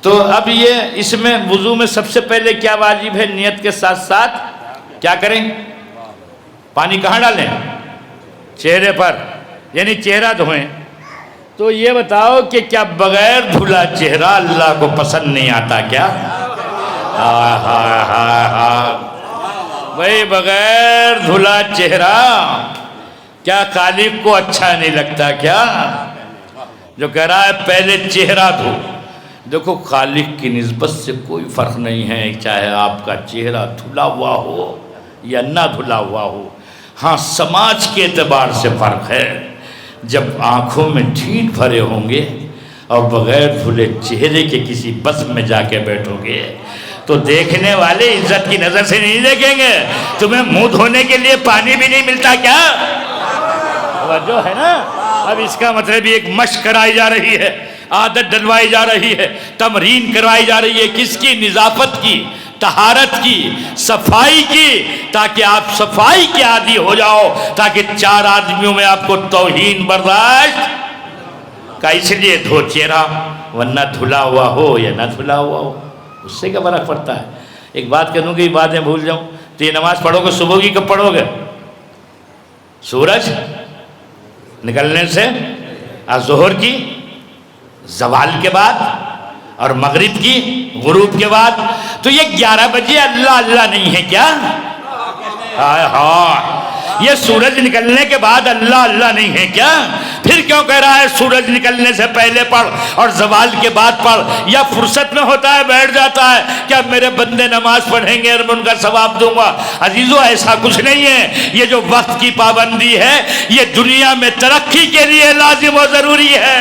تو اب یہ اس میں وضو میں سب سے پہلے کیا واجب ہے؟ نیت کے ساتھ ساتھ کیا کریں؟ پانی کہاں ڈالیں؟ چہرے پر، یعنی چہرہ دھوئیں۔ تو یہ بتاؤ کہ کیا بغیر دھلا چہرہ اللہ کو پسند نہیں آتا کیا؟ بھئی بغیر دھلا چہرہ کیا خالق کو اچھا نہیں لگتا کیا؟ جو کہہ رہا ہے پہلے چہرہ دھو، دیکھو خالق کی نسبت سے کوئی فرق نہیں ہے، چاہے آپ کا چہرہ دھلا ہوا ہو یا نہ دھلا ہوا ہو۔ ہاں سماج کے اعتبار سے فرق ہے، جب آنکھوں میں ڈھیٹ بھرے ہوں گے اور بغیر دھلے چہرے کے کسی بس میں جا کے بیٹھو گے تو دیکھنے والے عزت کی نظر سے نہیں دیکھیں گے۔ تمہیں منہ دھونے کے لیے پانی بھی نہیں ملتا کیا؟ جو ہے نا، اب اس کا مطلب ایک مشق کرائی جا رہی ہے، عادت ڈلوائی جا رہی ہے، تمرین کروائی جا رہی ہے، کس کی؟ نظافت کی، طہارت کی، صفائی کی، تاکہ آپ صفائی کے عادی ہو جاؤ، تاکہ چار آدمیوں میں آپ کو توہین برداشت کا۔ اس لیے دھو چہرہ، ورنہ دھلا ہوا ہو یا نہ دھلا ہوا ہو اس سے کیا فرق پڑتا ہے؟ ایک بات کہوں گی، باتیں بھول جاؤں تو یہ نماز پڑھو گے صبح کی کب پڑھو گے؟ سورج نکلنے سے، ظہر کی زوال کے بعد، اور مغرب کی غروب کے بعد۔ تو یہ 11 بجے اللہ اللہ نہیں ہے کیا؟ یہ سورج نکلنے کے بعد اللہ اللہ نہیں ہے کیا؟ پھر کیوں کہہ رہا ہے سورج نکلنے سے پہلے پڑھ اور زوال کے بعد پڑھ؟ یا فرصت میں ہوتا ہے بیٹھ جاتا ہے کیا میرے بندے نماز پڑھیں گے اور میں ان کا ثواب دوں گا؟ عزیزو ایسا کچھ نہیں ہے۔ یہ جو وقت کی پابندی ہے یہ دنیا میں ترقی کے لیے لازم و ضروری ہے۔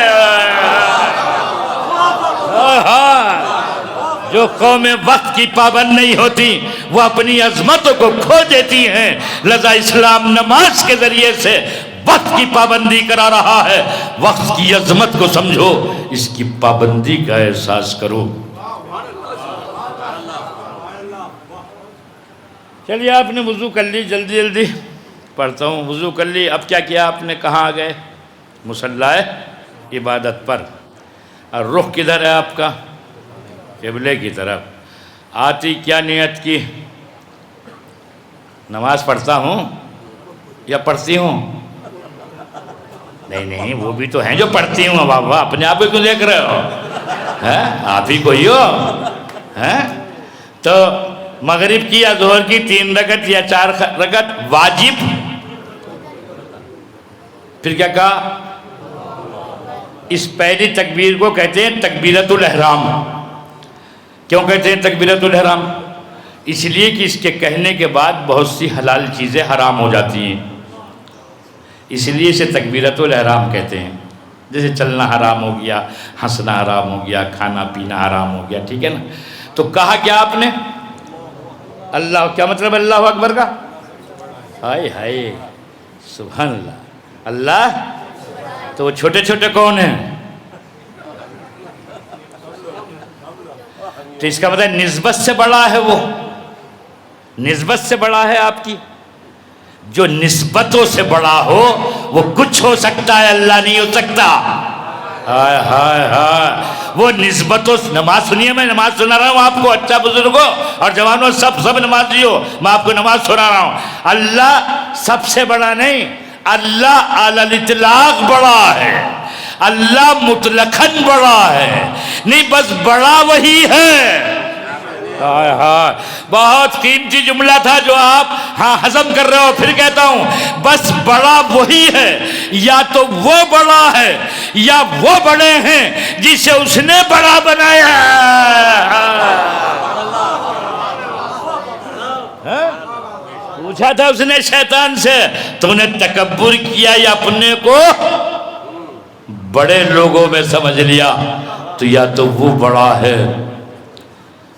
جو قومیں وقت کی پابند نہیں ہوتی وہ اپنی عظمتوں کو کھو دیتی ہیں، لذا اسلام نماز کے ذریعے سے وقت کی پابندی کرا رہا ہے۔ وقت کی عظمت کو سمجھو، اس کی پابندی کا احساس کرو۔ چلیے آپ نے وضو کر لی، جلدی جلدی پڑھتا ہوں۔ وضو کر لی، اب کیا کیا آپ نے؟ کہاں آ گئے؟ مصلی عبادت پر۔ اور رخ کدھر ہے آپ کا؟ قبلے کی طرف۔ آتی کیا نیت کی؟ نماز پڑھتا ہوں یا پڑھتی ہوں؟ نہیں وہ بھی تو ہیں جو پڑھتی ہوں۔ بابا اپنے آپ کو کیوں دیکھ رہے ہو؟ آپ ہی کوئی ہو؟ تو مغرب کی یا ظہر کی 3 رکعت یا 4 رکعت واجب؟ پھر کیا کہا؟ اس پہلی تکبیر کو کہتے ہیں تکبیرۃ الاحرام۔ کیوں کہتے ہیں تکبیرۃ الاحرام؟ اس لیے کہ اس کے کہنے کے بعد بہت سی حلال چیزیں حرام ہو جاتی ہیں، اس لیے اسے تکبیرۃ الاحرام کہتے ہیں۔ جیسے چلنا حرام ہو گیا، ہنسنا حرام ہو گیا، کھانا پینا حرام ہو گیا، ٹھیک ہے نا؟ تو کہا کیا آپ نے؟ اللہ، کیا مطلب اللہ اکبر کا؟ ہائے ہائے سبحان اللہ۔ اللہ تو وہ چھوٹے چھوٹے کون ہیں؟ تو اس کا مطلب نسبت سے بڑا ہے، وہ نسبت سے بڑا ہے آپ کی۔ جو نسبتوں سے بڑا ہو وہ کچھ ہو سکتا ہے، اللہ نہیں ہو سکتا۔ ہائے ہائے ہائے، وہ نسبتوں سے۔ نماز سنیے، میں نماز سنا رہا ہوں آپ کو، اچھا بزرگوں اور جوانوں سب نمازی ہو، میں آپ کو نماز سنا رہا ہوں۔ اللہ سب سے بڑا نہیں، اللہ علی الاطلاق بڑا ہے، اللہ مطلقاً بڑا ہے، نہیں بس بڑا وہی ہے۔ بہت قیمتی جملہ تھا جو آپ ہضم کر رہے ہو، پھر کہتا ہوں بس بڑا وہی ہے، یا تو وہ بڑا ہے یا وہ بڑے ہیں جسے اس نے بڑا بنایا۔ پوچھا تھا اس نے شیطان سے، تو نے تکبر کیا یا اپنے کو بڑے لوگوں میں سمجھ لیا؟ تو یا تو وہ بڑا ہے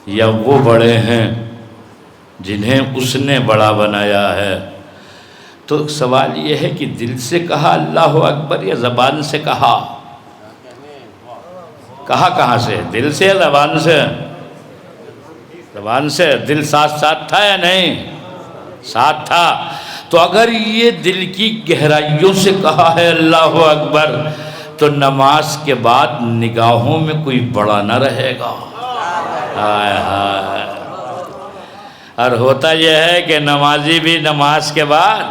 یا وہ بڑے ہیں جنہیں اس نے بڑا بنایا ہے۔ تو سوال یہ ہے کہ دل سے کہا اللہ اکبر یا زبان سے کہا؟ کہاں سے؟ دل سے یا زبان سے؟ زبان سے۔ دل ساتھ تھا یا نہیں؟ ساتھ تھا۔ تو اگر یہ دل کی گہرائیوں سے کہا ہے اللہ اکبر تو نماز کے بعد نگاہوں میں کوئی بڑا نہ رہے گا. ہائے ہائے. اور ہوتا یہ ہے کہ نمازی بھی نماز کے بعد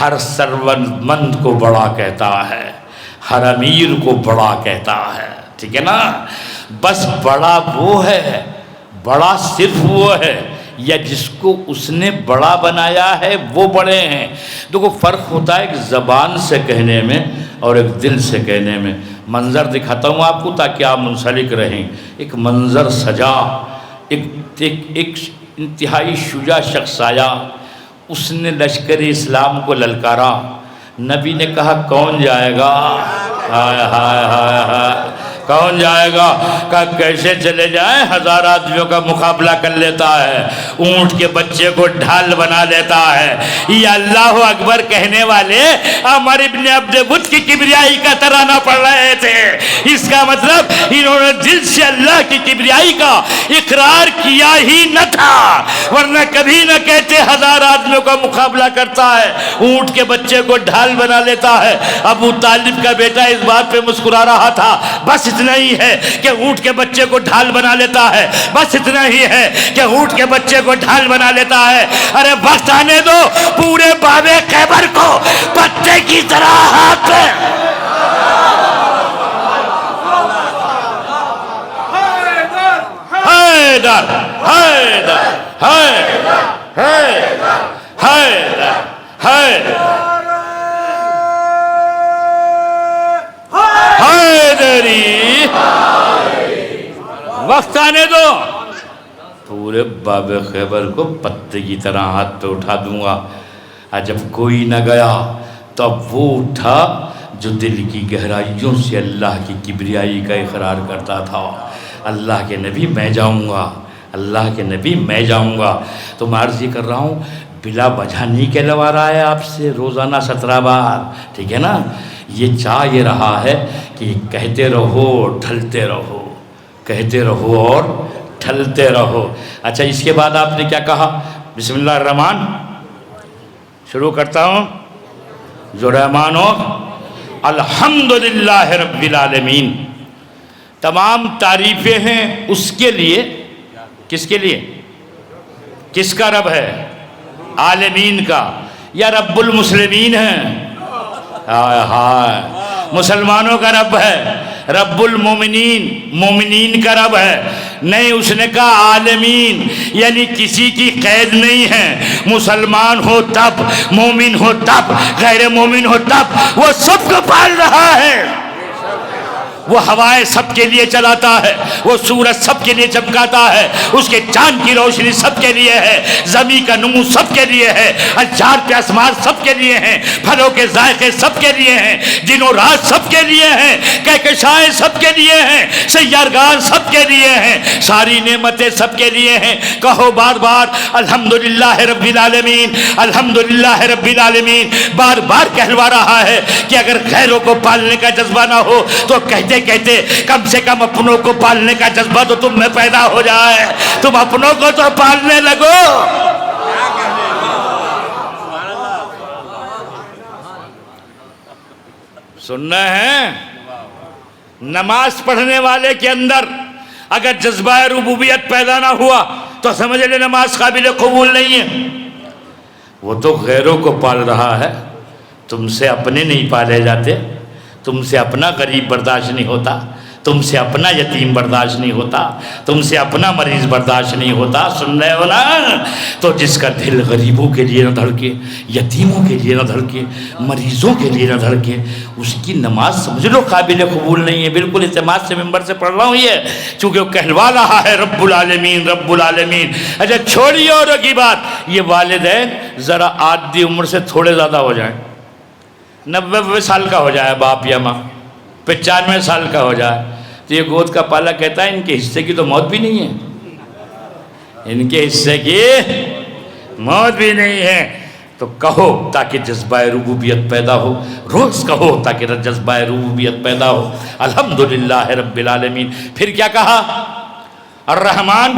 ہر ثروتمند کو بڑا کہتا ہے، ہر امیر کو بڑا کہتا ہے. ٹھیک ہے نا؟ بس بڑا وہ ہے، بڑا صرف وہ ہے یا جس کو اس نے بڑا بنایا ہے وہ بڑے ہیں. دیکھو فرق ہوتا ہے ایک زبان سے کہنے میں اور ایک دل سے کہنے میں. منظر دکھاتا ہوں آپ کو تاکہ آپ منسلک رہیں. ایک منظر سجا، ایک انتہائی شجاع شخص آیا، اس نے لشکر اسلام کو للکارا. نبی نے کہا کون جائے گا؟ ہائے ہائے ہائے ہائے، کون جائے گا؟ کہا کیسے چلے جائیں، 1000 آدمیوں کا مقابلہ کر لیتا ہے، اونٹ کے بچے کو ڈھال بنا لیتا ہے. یہ اللہ اکبر کہنے والے عمر ابن عبد ود کی کبریائی کا ترانہ پڑھ رہے تھے. اس کا مطلب انہوں نے دل سے اللہ کی کبریائی کا اقرار کیا ہی نہ تھا، ورنہ کبھی نہ کہتے 1000 آدمیوں کا مقابلہ کرتا ہے، اونٹ کے بچے کو ڈھال بنا لیتا ہے. ابو طالب کا بیٹا اس بات پہ مسکرا رہا تھا، بس اتنا ہی ہے کہ اونٹ کے بچے کو ڈھال بنا لیتا ہے، بس اتنا ہی ہے کہ اونٹ کے بچے کو ڈھال بنا لیتا ہے. ارے وقت آنے دو، پورے باب خیبر کو پتے کی طرح ہاتھ پہ. حیدر حیدر حیدر حیدر حیدر حیدر حیدری. وقت آنے دو، پورے باب خیبر کو پتے کی طرح ہاتھ پہ اٹھا دوں گا. جب کوئی نہ گیا تو اب وہ اٹھا جو دل کی گہرائیوں سے اللہ کی کبریائی کا اقرار کرتا تھا. اللہ کے نبی میں جاؤں گا، اللہ کے نبی میں جاؤں گا. تو میں عرض یہ کر رہا ہوں بلا وجہ نہیں کہلوا رہا ہے آپ سے روزانہ 17 بار. ٹھیک ہے نا؟ یہ چاہ یہ رہا ہے کہ کہتے رہو ڈھلتے رہو، کہتے رہو اور ڈھلتے رہو. اچھا اس کے بعد آپ نے کیا کہا؟ بسم اللہ الرحمن. شروع کرتا ہوں. جو رحمان ہو الحمدللہ رب العالمین. تمام تعریفیں ہیں اس کے لیے. کس کے لیے؟ کس کا رب ہے؟ عالمین کا. یا رب المسلمین ہے؟ ہائے ہائے، مسلمانوں کا رب ہے. رب المومنین، مومنین کا رب ہے. نہیں، اس نے کہا عالمین، یعنی کسی کی قید نہیں ہے. مسلمان ہو تب، مومن ہو تب، غیر مومن ہو تب، وہ سب کو پال رہا ہے. وہ ہوائیں سب کے لیے چلاتا ہے، وہ سورج سب کے لیے چمکاتا ہے، اس کے چاند کی روشنی سب کے لیے ہے، زمین کا نمو سب کے لیے ہے، اشجار کے اسمار سب کے لیے ہیں، پھلوں کے ذائقے سب کے لیے ہیں، دن و رات سب کے لیے ہیں، کہکشائیں سب کے لیے ہیں، سیارگان سب کے لیے ہیں، ساری نعمتیں سب کے لیے ہیں. کہو بار بار الحمدللہ رب العالمین، الحمدللہ رب العالمین. بار بار کہلوا رہا ہے کہ اگر غیروں کو پالنے کا جذبہ نہ ہو تو کہتے کہتے کم سے کم اپنوں کو پالنے کا جذبہ تو تم میں پیدا ہو جائے. تم اپنوں کو تو پالنے لگو. سننا ہے؟ نماز پڑھنے والے کے اندر اگر جذبہ ربوبیت پیدا نہ ہوا تو سمجھ لے نماز قابل قبول نہیں ہے. وہ تو غیروں کو پال رہا ہے، تم سے اپنے نہیں پالے جاتے. تم سے اپنا غریب برداشت نہیں ہوتا، تم سے اپنا یتیم برداشت نہیں ہوتا، تم سے اپنا مریض برداشت نہیں ہوتا. سن رہے ہو نا؟ تو جس کا دل غریبوں کے لیے نہ دھڑکے، یتیموں کے لیے نہ دھڑکے، مریضوں کے لیے نہ دھڑکے، اس کی نماز سمجھ لو قابل قبول نہیں ہے. بالکل اعتماد سے ممبر سے پڑھ رہا ہوں یہ، چونکہ وہ کہلوا رہا ہے رب العالمین رب العالمین. اچھا چھوڑیے اور کی بات. یہ والدین ذرا آدھی عمر سے تھوڑے زیادہ ہو جائیں، 90 سال کا ہو جائے باپ یا ماں، 95 سال کا ہو جائے، تو یہ گود کا پالا کہتا ہے ان کے حصے کی تو موت بھی نہیں ہے، ان کے حصے کی موت بھی نہیں ہے. تو کہو تاکہ جذبہ ربوبیت پیدا ہو، روز کہو تاکہ جذبہ ربوبیت پیدا ہو. الحمدللہ رب العالمین. پھر کیا کہا؟ الرحمن،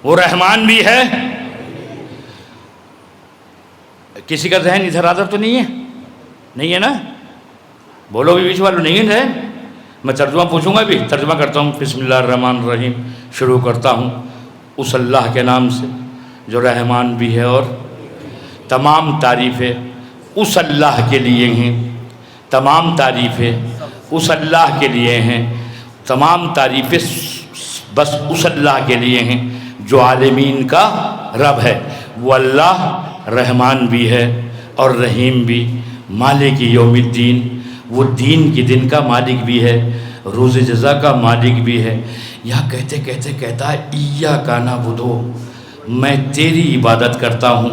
وہ رحمان بھی ہے کسی کا ذہن ادھر ادھر تو نہیں ہے؟ نہیں ہے نا؟ بولو بھی بیچ والوں، نہیں ہے ذہن؟ میں ترجمہ پوچھوں گا بھی، ترجمہ کرتا ہوں۔ بسم اللہ الرحمن الرحیم، شروع کرتا ہوں اس اللہ کے نام سے جو رحمان بھی ہے، اور تمام تعریفیں اس اللہ کے لیے ہیں، تمام تعریفیں اس اللہ کے لیے ہیں، تمام تعریفیں بس اس اللہ کے لیے ہیں جو عالمین کا رب ہے۔ وہ اللہ رحمان بھی ہے اور رحیم بھی، مالک یوم الدین، وہ دین کی دن کا مالک بھی ہے، روز جزا کا مالک بھی ہے۔ یہاں کہتے کہتے کہتا ہے ایاک نعبد، میں تیری عبادت کرتا ہوں،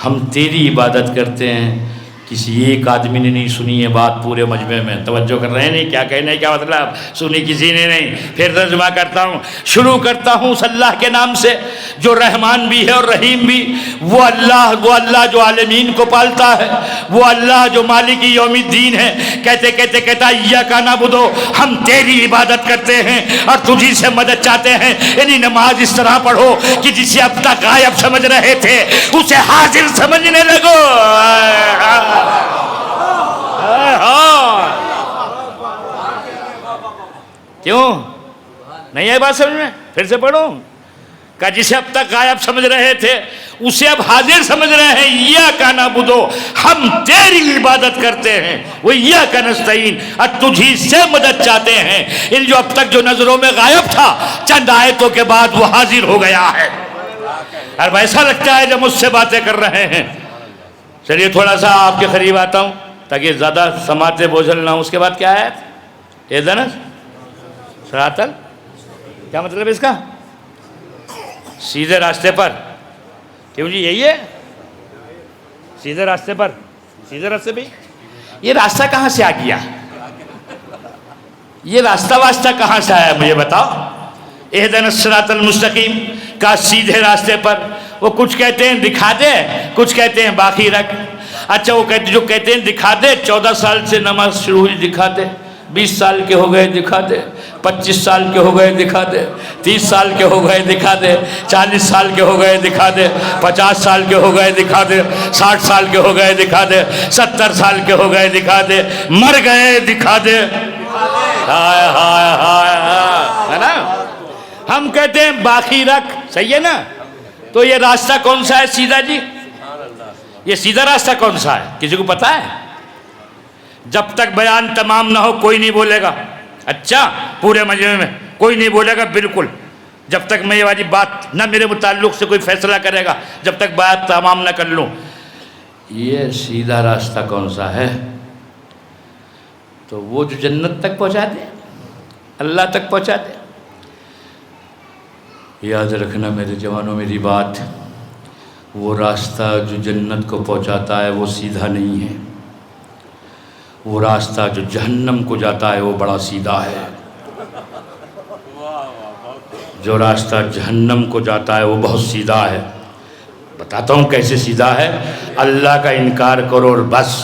ہم تیری عبادت کرتے ہیں۔ کسی ایک آدمی نے نہیں سنی یہ بات پورے مجمع میں، توجہ کر رہے ہیں نہیں؟ کیا کہنے کیا مطلب؟ سنی کسی نے نہیں۔ پھر ترجمہ کرتا ہوں، شروع کرتا ہوں اس اللہ کے نام سے جو رحمان بھی ہے اور رحیم بھی۔ وہ اللہ جو عالمین کو پالتا ہے، وہ اللہ جو مالک یوم الدین ہے۔ کہتے کہتے کہتا ایاک نعبد، ہم تیری عبادت کرتے ہیں اور تجھی سے مدد چاہتے ہیں۔ یعنی نماز اس طرح پڑھو کہ جسے اب تک غائب سمجھ رہے تھے اسے حاضر سمجھنے لگو۔ کیوں نہیں ہے بات سمجھ میں؟ پھر سے پڑھو کہ جسے اب تک غائب سمجھ رہے تھے اسے اب حاضر سمجھ رہے ہیں۔ ایاک نعبد، ہم تیری عبادت کرتے ہیں، وہ ایاک نستعین، اور تجھی سے مدد چاہتے ہیں۔ ان جو اب تک جو نظروں میں غائب تھا چند آیتوں کے بعد وہ حاضر ہو گیا ہے، اور ویسا لگتا ہے جب مجھ سے باتیں کر رہے ہیں۔ چلیے تھوڑا سا آپ کے قریب آتا ہوں تاکہ زیادہ سماعتیں بوجھل نہ ہوں۔ اس کے بعد کیا ہے؟ اہدنا صراط، کیا مطلب ہے اس کا؟ سیدھے راستے پر۔ کیوں جی یہی ہے سیدھے راستے پر؟ سیدھے راستے پہ یہ راستہ کہاں سے آ گیا؟ یہ راستہ واسطہ کہاں سے آیا مجھے بتاؤ؟ اہدنا الصراط المستقیم کا سیدھے راستے پر، وہ کچھ کہتے ہیں دکھا دے، کچھ کہتے ہیں باقی رکھ۔ اچھا وہ جو کہتے ہیں دکھا دے، 14 سال سے نماز شروع ہوئی دکھا دے، 20 سال کے ہو گئے دکھا دے، 25 سال کے ہو گئے دکھا دے، 30 سال کے ہو گئے دکھا دے، 40 سال کے ہو گئے دکھا دے، 50 سال کے ہو گئے دکھا دے، 60 سال کے ہو گئے دکھا دے، 70 سال کے ہو گئے دکھا دے، مر گئے دکھا دے۔ ہائے ہائے ہائے ہائے، ہے نا؟ ہم کہتے ہیں باقی رکھ، صحیح ہے نا؟ تو یہ راستہ کون سا ہے سیدھا جی؟ یہ سیدھا راستہ کون سا ہے کسی کو پتا ہے؟ جب تک بیان تمام نہ ہو کوئی نہیں بولے گا۔ اچھا پورے مجمع میں کوئی نہیں بولے گا بالکل، جب تک میں یہ والی بات نہ میرے متعلق سے کوئی فیصلہ کرے گا، جب تک بات تمام نہ کر لوں۔ یہ سیدھا راستہ کون سا ہے؟ تو وہ جو جنت تک پہنچا دے، اللہ تک پہنچا دے۔ یاد رکھنا میرے جوانوں میری بات، وہ راستہ جو جنت کو پہنچاتا ہے وہ سیدھا نہیں ہے، وہ راستہ جو جہنم کو جاتا ہے وہ بڑا سیدھا ہے۔ جو راستہ جہنم کو جاتا ہے وہ بہت سیدھا ہے۔ بتاتا ہوں کیسے سیدھا ہے۔ اللہ کا انکار کرو اور بس،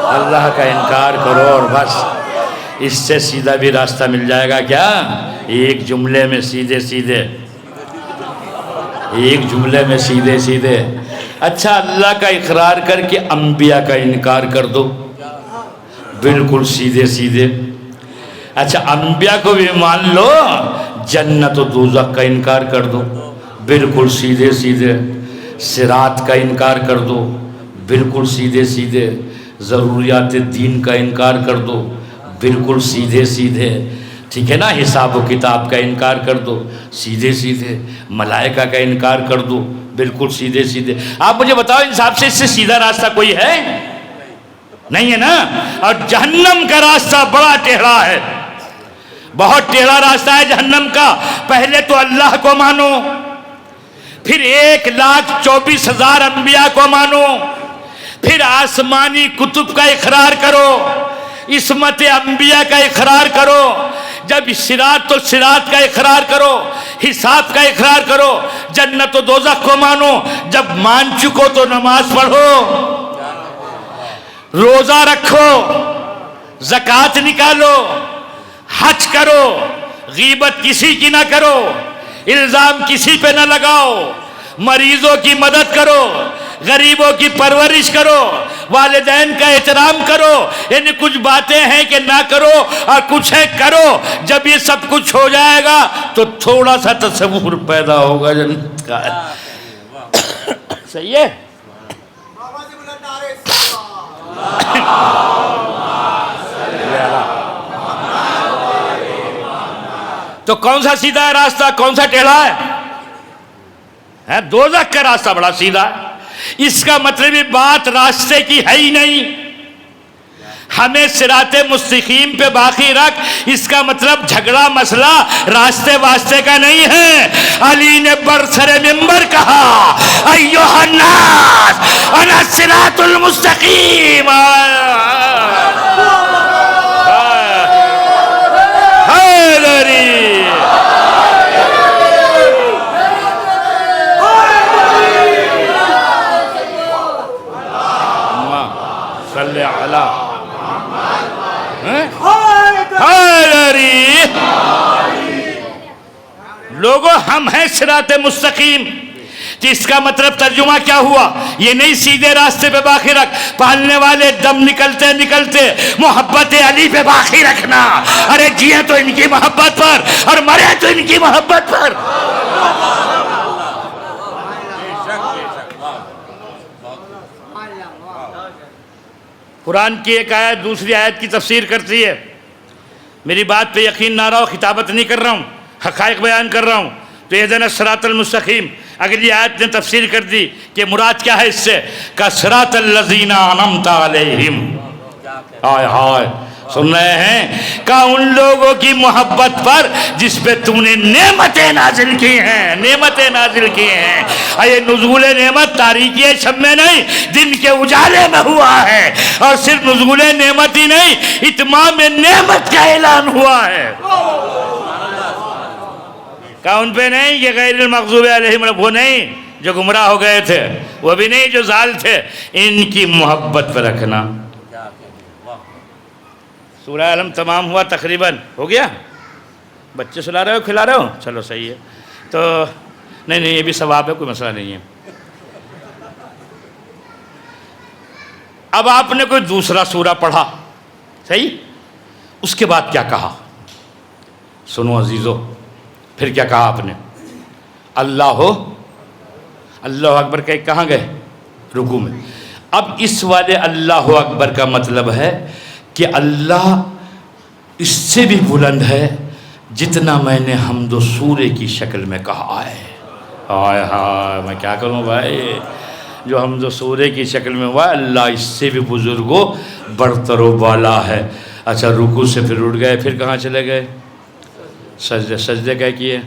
اللہ کا انکار کرو اور بس، اس سے سیدھا بھی راستہ مل جائے گا کیا؟ ایک جملے میں سیدھے سیدھے، ایک جملے میں سیدھے سیدھے۔ اچھا اللہ کا اقرار کر کے انبیاء کا انکار کر دو، بالکل سیدھے سیدھے۔ اچھا انبیاء کو بھی مان لو، جنت و دوزخ کا انکار کر دو، بالکل سیدھے سیدھے۔ صراط کا انکار کر دو، بالکل سیدھے سیدھے۔ ضروریات دین کا انکار کر دو، بالکل سیدھے سیدھے، ٹھیک ہے نا؟ حساب و کتاب کا انکار کر دو، سیدھے سیدھے۔ ملائکہ کا انکار کر دو، بالکل سیدھے سیدھے۔ آپ مجھے بتاؤ انصاف سے اس سے سیدھا راستہ کوئی ہے؟ نہیں ہے نا؟ اور جہنم کا راستہ بڑا ٹیڑھا ہے، بہت ٹیڑھا راستہ ہے جہنم کا۔ پہلے تو اللہ کو مانو، پھر 1,24,000 انبیاء کو مانو، پھر آسمانی کتب کا اقرار کرو، عصمت انبیاء کا اقرار کرو، جب صراط تو صراط کا اقرار کرو، حساب کا اقرار کرو، جنت و دوزخ کو مانو۔ جب مان چکو تو نماز پڑھو، روزہ رکھو، زکوٰۃ نکالو، حج کرو، غیبت کسی کی نہ کرو، الزام کسی پہ نہ لگاؤ، مریضوں کی مدد کرو، غریبوں کی پرورش کرو، والدین کا احترام کرو. یعنی کچھ باتیں ہیں کہ نہ کرو اور کچھ ہے کرو. جب یہ سب کچھ ہو جائے گا تو تھوڑا سا تصور پیدا ہوگا جنت کا. صحیح ہے. تو کون سا سیدھا ہے راستہ، کون سا ٹیڑھا ہے؟ دوزخ کا راستہ بڑا سیدھا ہے. اس کا مطلب یہ بات راستے کی ہے ہی نہیں. ہمیں صراط مستقیم پہ باقی رکھ، اس کا مطلب جھگڑا مسئلہ راستے واسطے کا نہیں ہے. علی نے برسر منبر کہا ایھا الناس انا الصراط المستقیم. صلی علی لوگوں، ہم ہیں صراط مستقیم. اس کا مطلب ترجمہ کیا ہوا؟ یہ نہیں سیدھے راستے پہ باقی رکھ، پالنے والے دم نکلتے نکلتے محبت علی پہ باقی رکھنا. ارے جیے تو ان کی محبت پر اور مرے تو ان کی محبت پر. قرآن کی ایک آیت دوسری آیت کی تفسیر کرتی ہے. میری بات پہ یقین نہ رہو، خطابت نہیں کر رہا ہوں، حقائق بیان کر رہا ہوں. تو اہدنا الصراط المستقیم، اگلی آیت نے تفسیر کر دی کہ مراد کیا ہے اس سے؟ کہ صراط الذین انعمت علیہم. ہائے ہائے، سن رہے ہیں؟ کہ ان لوگوں کی محبت پر جس پہ تو نے نعمتیں نازل کی ہیں، نعمتیں نازل کی ہیں. یہ نزول نعمت تاریکی شب میں نہیں، دن کے اجالے میں ہوا ہے. اور صرف نزول نعمت ہی نہیں، اتمام نعمت کا اعلان ہوا ہے. کہ ان پہ نہیں کہ غیر المغضوب علیہم، وہ نہیں جو گمراہ ہو گئے تھے، وہ بھی نہیں جو ضال تھے. ان کی محبت پہ رکھنا. سورہ علم تمام ہوا تقریباً، ہو گیا؟ بچے سلا رہے ہو، کھلا رہے ہو؟ چلو صحیح ہے. تو نہیں یہ بھی ثواب ہے، کوئی مسئلہ نہیں ہے. اب آپ نے کوئی دوسرا سورہ پڑھا، صحیح؟ اس کے بعد کیا کہا؟ سنو عزیزو، پھر کیا کہا آپ نے؟ اللہ اکبر کہ کہاں گئے؟ رکوع میں. اب اس والے اللہ اکبر کا مطلب ہے کہ اللہ اس سے بھی بلند ہے جتنا میں نے حمد و سورے کی شکل میں کہا ہے. ہائے ہائے، میں کیا کروں بھائی، جو حمد و سورے کی شکل میں ہوا ہے، اللہ اس سے بھی بزرگ و برتر و بالا ہے. اچھا، رکوع سے پھر اٹھ گئے، پھر کہاں چلے گئے؟ سجدے کیا کیے؟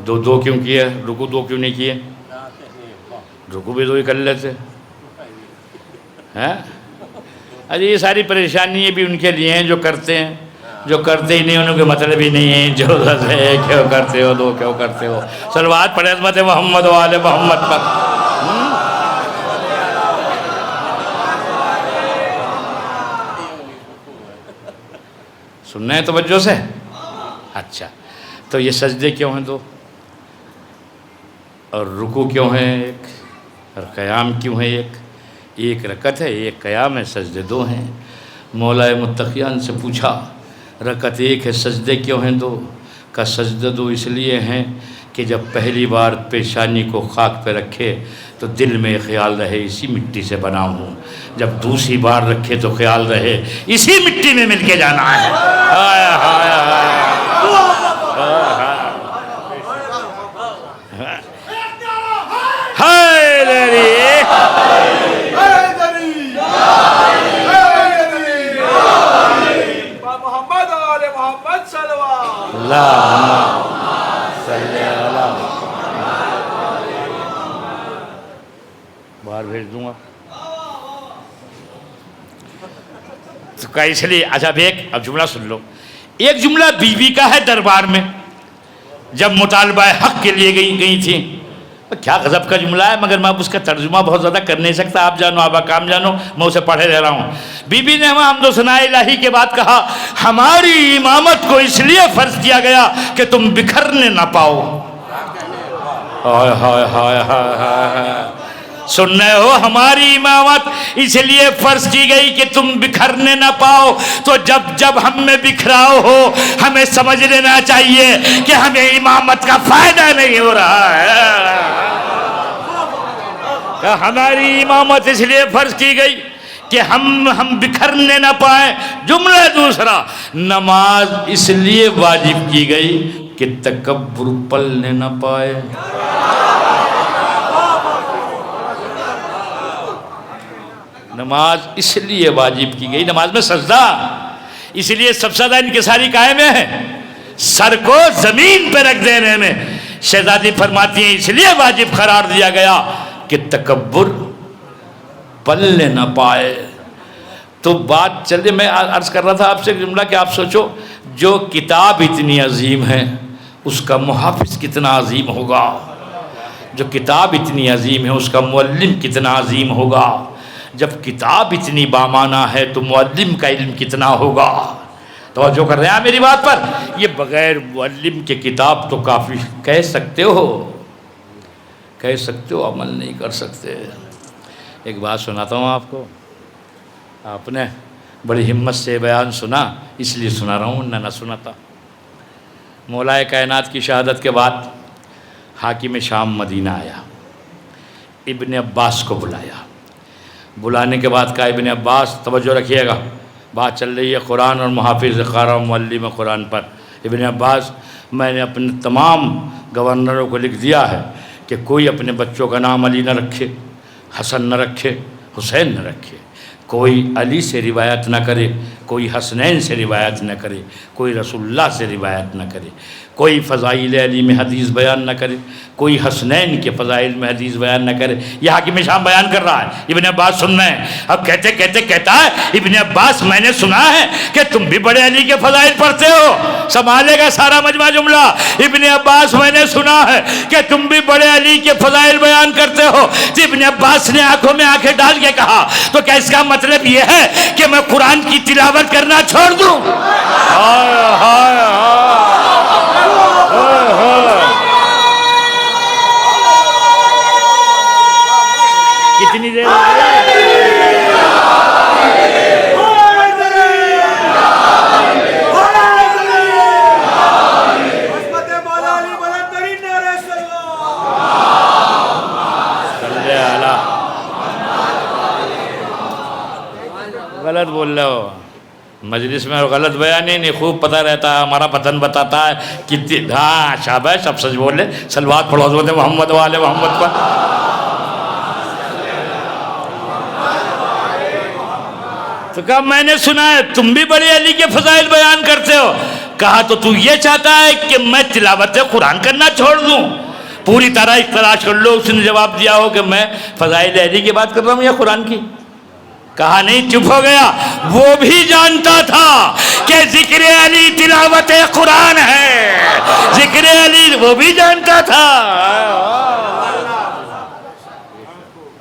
دو کیوں کیے؟ رکوع دو کیوں نہیں کیے؟ رکوع بھی دو ہی کر لیتے ہیں. ارے یہ ساری پریشانیاں بھی ان کے لیے ہیں جو کرتے ہیں، جو کرتے ہی نہیں ان کے مطلب ہی نہیں ہے. جو ہے کیوں کرتے ہو، دو کیوں کرتے ہو؟ صلوات پڑھے عظمت محمد و آل محمد پر. سننا ہے توجہ سے؟ اچھا، تو یہ سجدے کیوں ہیں دو، اور رکوع کیوں ہیں ایک، اور قیام کیوں ہے ایک؟ ایک رکعت ہے، ایک قیام ہے، سجدے دو ہیں. مولا متقیان سے پوچھا رکعت ایک ہے، سجدے کیوں ہیں دو؟ کا سجدے دو اس لیے ہیں کہ جب پہلی بار پیشانی کو خاک پہ رکھے تو دل میں خیال رہے اسی مٹی سے بنا ہوں، جب دوسری بار رکھے تو خیال رہے اسی مٹی میں مل کے جانا ہے. باہر بھیج دوں گا تو کا اس لیے. اچھا اب جملہ سن لو. ایک جملہ بیوی کا ہے دربار میں جب مطالبہ حق کے لیے گئی تھی کیا غضب کا جملہ ہے، مگر میں اب اس کا ترجمہ بہت زیادہ کر نہیں سکتا، آپ جانو آپ کام جانو، میں اسے پڑھے رہ رہا ہوں۔ بی بی نے ہمیں حمد و ثناء الہی کے بعد کہا ہماری امامت کو اس لیے فرض کیا گیا کہ تم بکھرنے نہ پاؤ۔ ہائے ہائے ہائے ہائے، سن رہے ہو، ہماری امامت اس لیے فرض کی گئی کہ تم بکھرنے نہ پاؤ۔ تو جب ہم میں بکھراؤ ہو ہمیں سمجھ لینا چاہیے کہ ہمیں امامت کا فائدہ نہیں ہو رہا ہے۔ ہماری امامت اس لیے فرض کی گئی کہ ہم بکھرنے نہ پائیں۔ جملہ دوسرا، نماز اس لیے واجب کی گئی کہ تکبر پلنے نہ پائے۔ نماز اس لیے واجب کی گئی، نماز میں سجدہ اس لیے سب سے زیادہ انکساری قائم ہے، سر کو زمین پہ رکھ دینے میں۔ شہزادی فرماتی ہیں اس لیے واجب قرار دیا گیا کہ تکبر پلنے نہ پائے۔ تو بات چلے، میں عرض کر رہا تھا آپ سے ایک جملہ کہ آپ سوچو جو کتاب اتنی عظیم ہے اس کا محافظ کتنا عظیم ہوگا، جو کتاب اتنی عظیم ہے اس کا معلم کتنا عظیم ہوگا، جب کتاب اتنی بامانہ ہے تو معلم کا علم کتنا ہوگا۔ توجہ کر رہے ہیں میری بات پر؟ یہ بغیر معلم کے کتاب تو کافی کہہ سکتے ہو، عمل نہیں کر سکتے۔ ایک بات سناتا ہوں آپ کو، آپ نے بڑی ہمت سے بیان سنا اس لیے سنا رہا ہوں، نہ سناتا۔ مولا کائنات کی شہادت کے بعد حاکم شام مدینہ آیا، ابن عباس کو بلانے کے بعد کہا ابن عباس توجہ رکھیے گا، بات چل رہی ہے قرآن اور محافظ قارئ معلم قرآن پر۔ ابن عباس، میں نے اپنے تمام گورنروں کو لکھ دیا ہے کہ کوئی اپنے بچوں کا نام علی نہ رکھے، حسن نہ رکھے، حسین نہ رکھے، کوئی علی سے روایت نہ کرے، کوئی حسنین سے روایت نہ کرے، کوئی رسول اللہ سے روایت نہ کرے، کوئی فضائل علی میں حدیث بیان نہ کرے، کوئی حسنین کے فضائل میں حدیث بیان نہ کرے۔ یہ حاکم شام بیان کر رہا ہے، ابن عباس سن رہے ہیں۔ اب کہتا ہے ابن عباس میں نے سنا ہے کہ تم بھی بڑے علی کے فضائل پڑھتے ہو۔ سنبھالے گا سارا مجمع جملہ، ابن عباس میں نے سنا ہے کہ تم بھی بڑے علی کے فضائل بیان کرتے ہو۔ تو ابن عباس نے آنکھوں میں آنکھیں ڈال کے کہا تو کیا اس کا مطلب یہ ہے کہ میں قرآن کی تلاوت کرنا چھوڑ دوں؟ کتنی دیر غلط بول رہے ہو مجلس میں، غلط بیان ہی نہیں، خوب پتہ رہتا ہے، ہمارا پتن بتاتا ہے کتنی۔ ہاں شاباش، سب سچ بول رہے، صلوات پڑھو حضرت محمد والے محمد پر۔ تو کہا میں نے سنا ہے تم بھی بڑے علی کے فضائل بیان کرتے ہو۔ کہا تو یہ چاہتا ہے کہ میں تلاوت قرآن کرنا چھوڑ دوں؟ پوری طرح تلاش کر لو۔ اس نے جواب دیا ہو کہ میں فضائل علی کی بات کر رہا ہوں یا قرآن کی؟ کہا نہیں، چپ ہو گیا۔ وہ بھی جانتا تھا کہ ذکر علی تلاوت قرآن ہے، ذکر علی وہ بھی جانتا تھا۔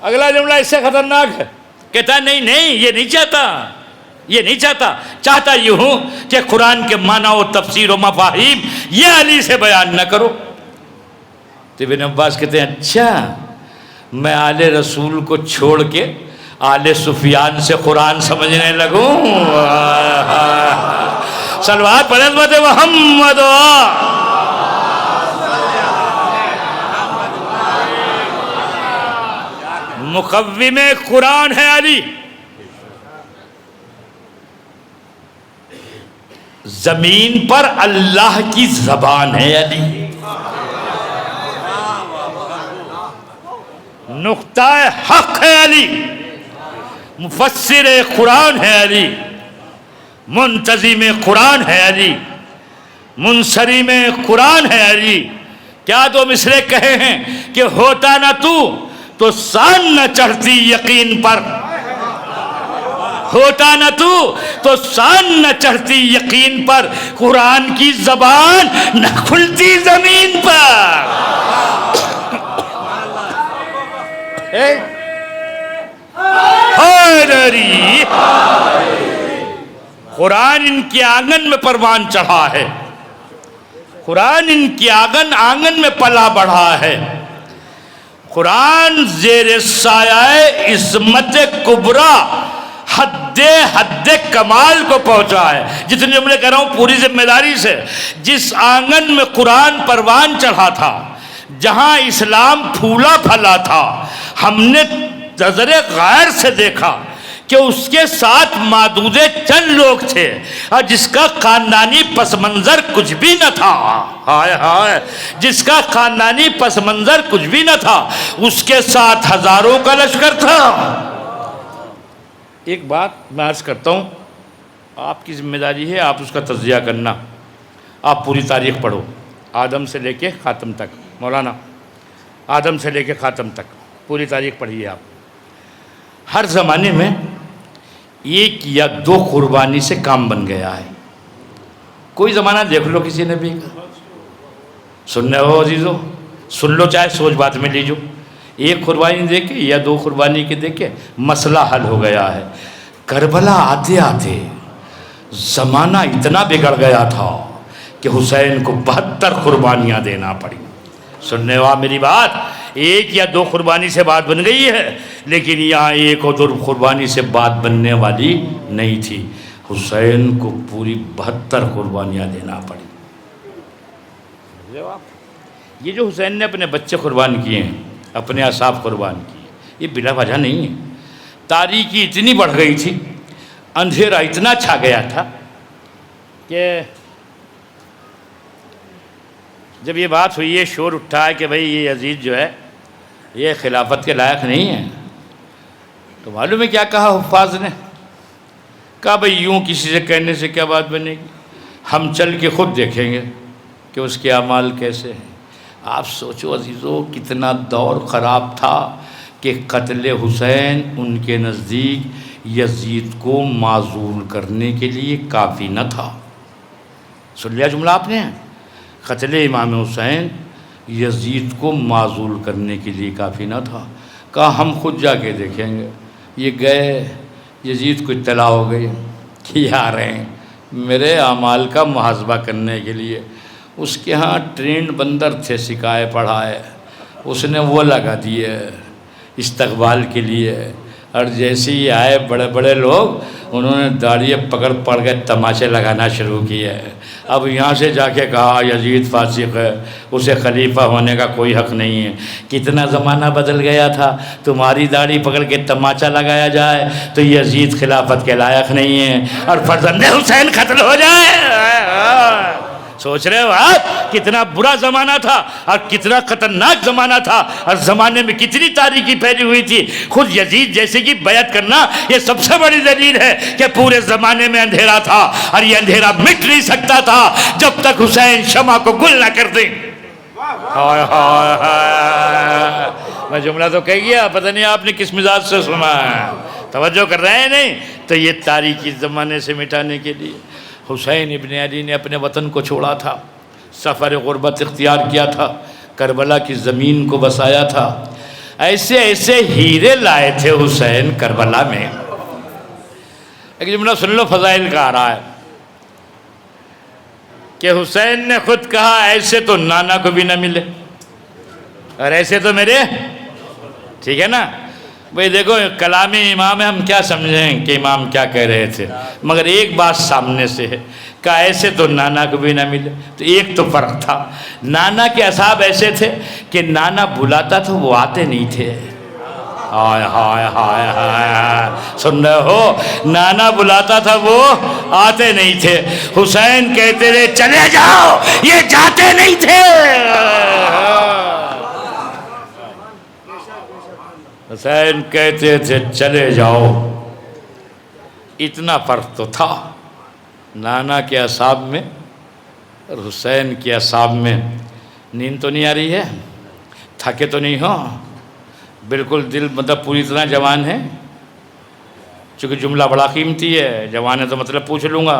اگلا جملہ اس سے خطرناک ہے، کہتا نہیں یہ نہیں چاہتا، چاہتا یہ ہوں کہ قرآن کے معنی و تفسیر و مفاہیم یہ علی سے بیان نہ کرو۔ تو ابن عباس کہتے ہیں اچھا میں آل رسول کو چھوڑ کے آل سفیان سے قرآن سمجھنے لگوں؟ صلوات پڑھ حضرت محمد۔ مقوم قرآن ہے علی، زمین پر اللہ کی زبان ہے علی، نقطہ حق ہے علی، مفسر قرآن ہے علی، منتظم قرآن ہے علی، منصرم قرآن ہے علی۔ کیا دو مصرے کہے ہیں کہ ہوتا نہ تو سان نہ چڑھتی یقین پر، ہوتا نہ تو سان نہ چڑھتی یقین پر، قرآن کی زبان نہ کھلتی زمین پر۔ حیدری قرآن ان کے آنگن میں پروان چڑھا ہے، قرآن ان کے آنگن میں پلا بڑھا ہے، قرآن زیر سایہ عظمت کبریٰ حد کمال کو پہنچا ہے۔ جتنے جملے کہہ رہا ہوں پوری ذمہ داری سے، جس آنگن میں قرآن پروان چڑھا تھا، جہاں اسلام پھولا پھلا تھا، ہم نے نظر غیر سے دیکھا کہ اس کے ساتھ معدود چند لوگ تھے اور جس کا خاندانی پس منظر کچھ بھی نہ تھا، ہائے ہائے، جس کا خاندانی پس منظر کچھ بھی نہ تھا، اس کے ساتھ ہزاروں کا لشکر تھا۔ ایک بات میں عرض کرتا ہوں، آپ کی ذمہ داری ہے آپ اس کا تجزیہ کرنا۔ آپ پوری تاریخ پڑھو، آدم سے لے کے خاتم تک، مولانا آدم سے لے کے خاتم تک پوری تاریخ پڑھیے آپ۔ ہر زمانے میں ایک یا دو قربانی سے کام بن گیا ہے۔ کوئی زمانہ دیکھ لو کسی نبی کا، سننے ہو عزیزو، سن لو چاہے سوچ بات میں لیجو، ایک قربانی دے کے یا دو قربانی کے دے کے مسئلہ حل ہو گیا ہے۔ کربلا آتے آتے زمانہ اتنا بگڑ گیا تھا کہ حسین کو 72 قربانیاں دینا پڑی۔ سننے ہو میری بات، ایک یا دو قربانی سے بات بن گئی ہے، لیکن یہاں ایک اور دو قربانی سے بات بننے والی نہیں تھی، حسین کو پوری 72 قربانیاں دینا پڑی۔ یہ جو حسین نے اپنے بچے قربان کیے ہیں، اپنے اصحاب قربان کیے، یہ بلا وجہ نہیں ہے۔ تاریکی اتنی بڑھ گئی تھی، اندھیرا اتنا چھا گیا تھا کہ جب یہ بات ہوئی ہے، شور اٹھا ہے کہ بھئی یہ یزید جو ہے یہ خلافت کے لائق نہیں ہے، تو معلوم ہے کیا کہا حفاظ نے؟ کہا بھئی یوں کسی سے کہنے سے کیا بات بنے گی، ہم چل کے خود دیکھیں گے کہ اس کے اعمال کیسے ہیں۔ آپ سوچو عزیزو، کتنا دور خراب تھا کہ قتل حسین ان کے نزدیک یزید کو معزول کرنے کے لیے کافی نہ تھا۔ سن لیا جملہ آپ نے؟ قتل امام حسین یزید کو معزول کرنے کے لیے کافی نہ تھا۔ کہا ہم خود جا کے دیکھیں گے۔ یہ گئے، یزید کو اطلاع ہو گئی کہ یہ آ رہے ہیں میرے اعمال کا محاسبہ کرنے کے لیے۔ اس کے ہاں ٹرینڈ بندر تھے سکھائے پڑھائے، اس نے وہ لگا دیے استقبال کے لیے، اور جیسے ہی آئے بڑے بڑے لوگ، انہوں نے داڑھی پکڑ پڑ کے تماشے لگانا شروع کیے۔ اب یہاں سے جا کے کہا یزید فاسق ہے، اسے خلیفہ ہونے کا کوئی حق نہیں ہے۔ کتنا زمانہ بدل گیا تھا، تمہاری داڑھی پکڑ کے تماچا لگایا جائے تو یزید خلافت کے لائق نہیں ہے اور فرزند حسین قتل ہو جائے۔ سوچ رہے ہو آپ کتنا برا زمانہ تھا اور کتنا خطرناک زمانہ تھا، اور زمانے میں کتنی تاریکی پھیلی ہوئی تھی۔ خود یزید جیسے کی بیعت کرنا یہ سب سے بڑی دلیل ہے کہ پورے زمانے میں اندھیرا تھا، اور یہ اندھیرا مٹ نہیں سکتا تھا جب تک حسین شمع کو گل نہ کر دیں۔ ہائے ہائے ہائے، میں جملہ تو کہہ گیا، پتہ نہیں آپ نے کس مزاج سے سنا ہے، توجہ کر رہے ہیں نہیں؟ تو یہ تاریکی زمانے سے مٹانے کے لیے حسین ابن علی نے اپنے وطن کو چھوڑا تھا، سفر غربت اختیار کیا تھا، کربلا کی زمین کو بسایا تھا۔ ایسے ایسے ہیرے لائے تھے حسین کربلا میں۔ ایک جملہ سن لو فضائل کا آ رہا ہے کہ حسین نے خود کہا ایسے تو نانا کو بھی نہ ملے اور ایسے تو میرے، ٹھیک ہے نا بھئی؟ دیکھو کلام امام ہے، ہم کیا سمجھیں کہ امام کیا کہہ رہے تھے، مگر ایک بات سامنے سے ہے کہ ایسے تو نانا کو بھی نہ ملے۔ تو ایک تو فرق تھا، نانا کے اصحاب ایسے تھے کہ نانا بلاتا تھا وہ آتے نہیں تھے۔ ہائے ہائے ہائے ہائے، سن رہے ہو؟ نانا بلاتا تھا وہ آتے نہیں تھے۔ حسین کہتے رہے چلے جاؤ، یہ جاتے نہیں تھے۔ حسین کہتے تھے چلے جاؤ۔ اتنا فرق تو تھا نانا کے اصحاب میں اور حسین کے اصحاب میں۔ نیند تو نہیں آ رہی ہے؟ تھکے تو نہیں ہو؟ بالکل دل مطلب پوری طرح جوان ہے؟ چونکہ جملہ بڑا قیمتی ہے، جوان ہے تو مطلب پوچھ لوں گا،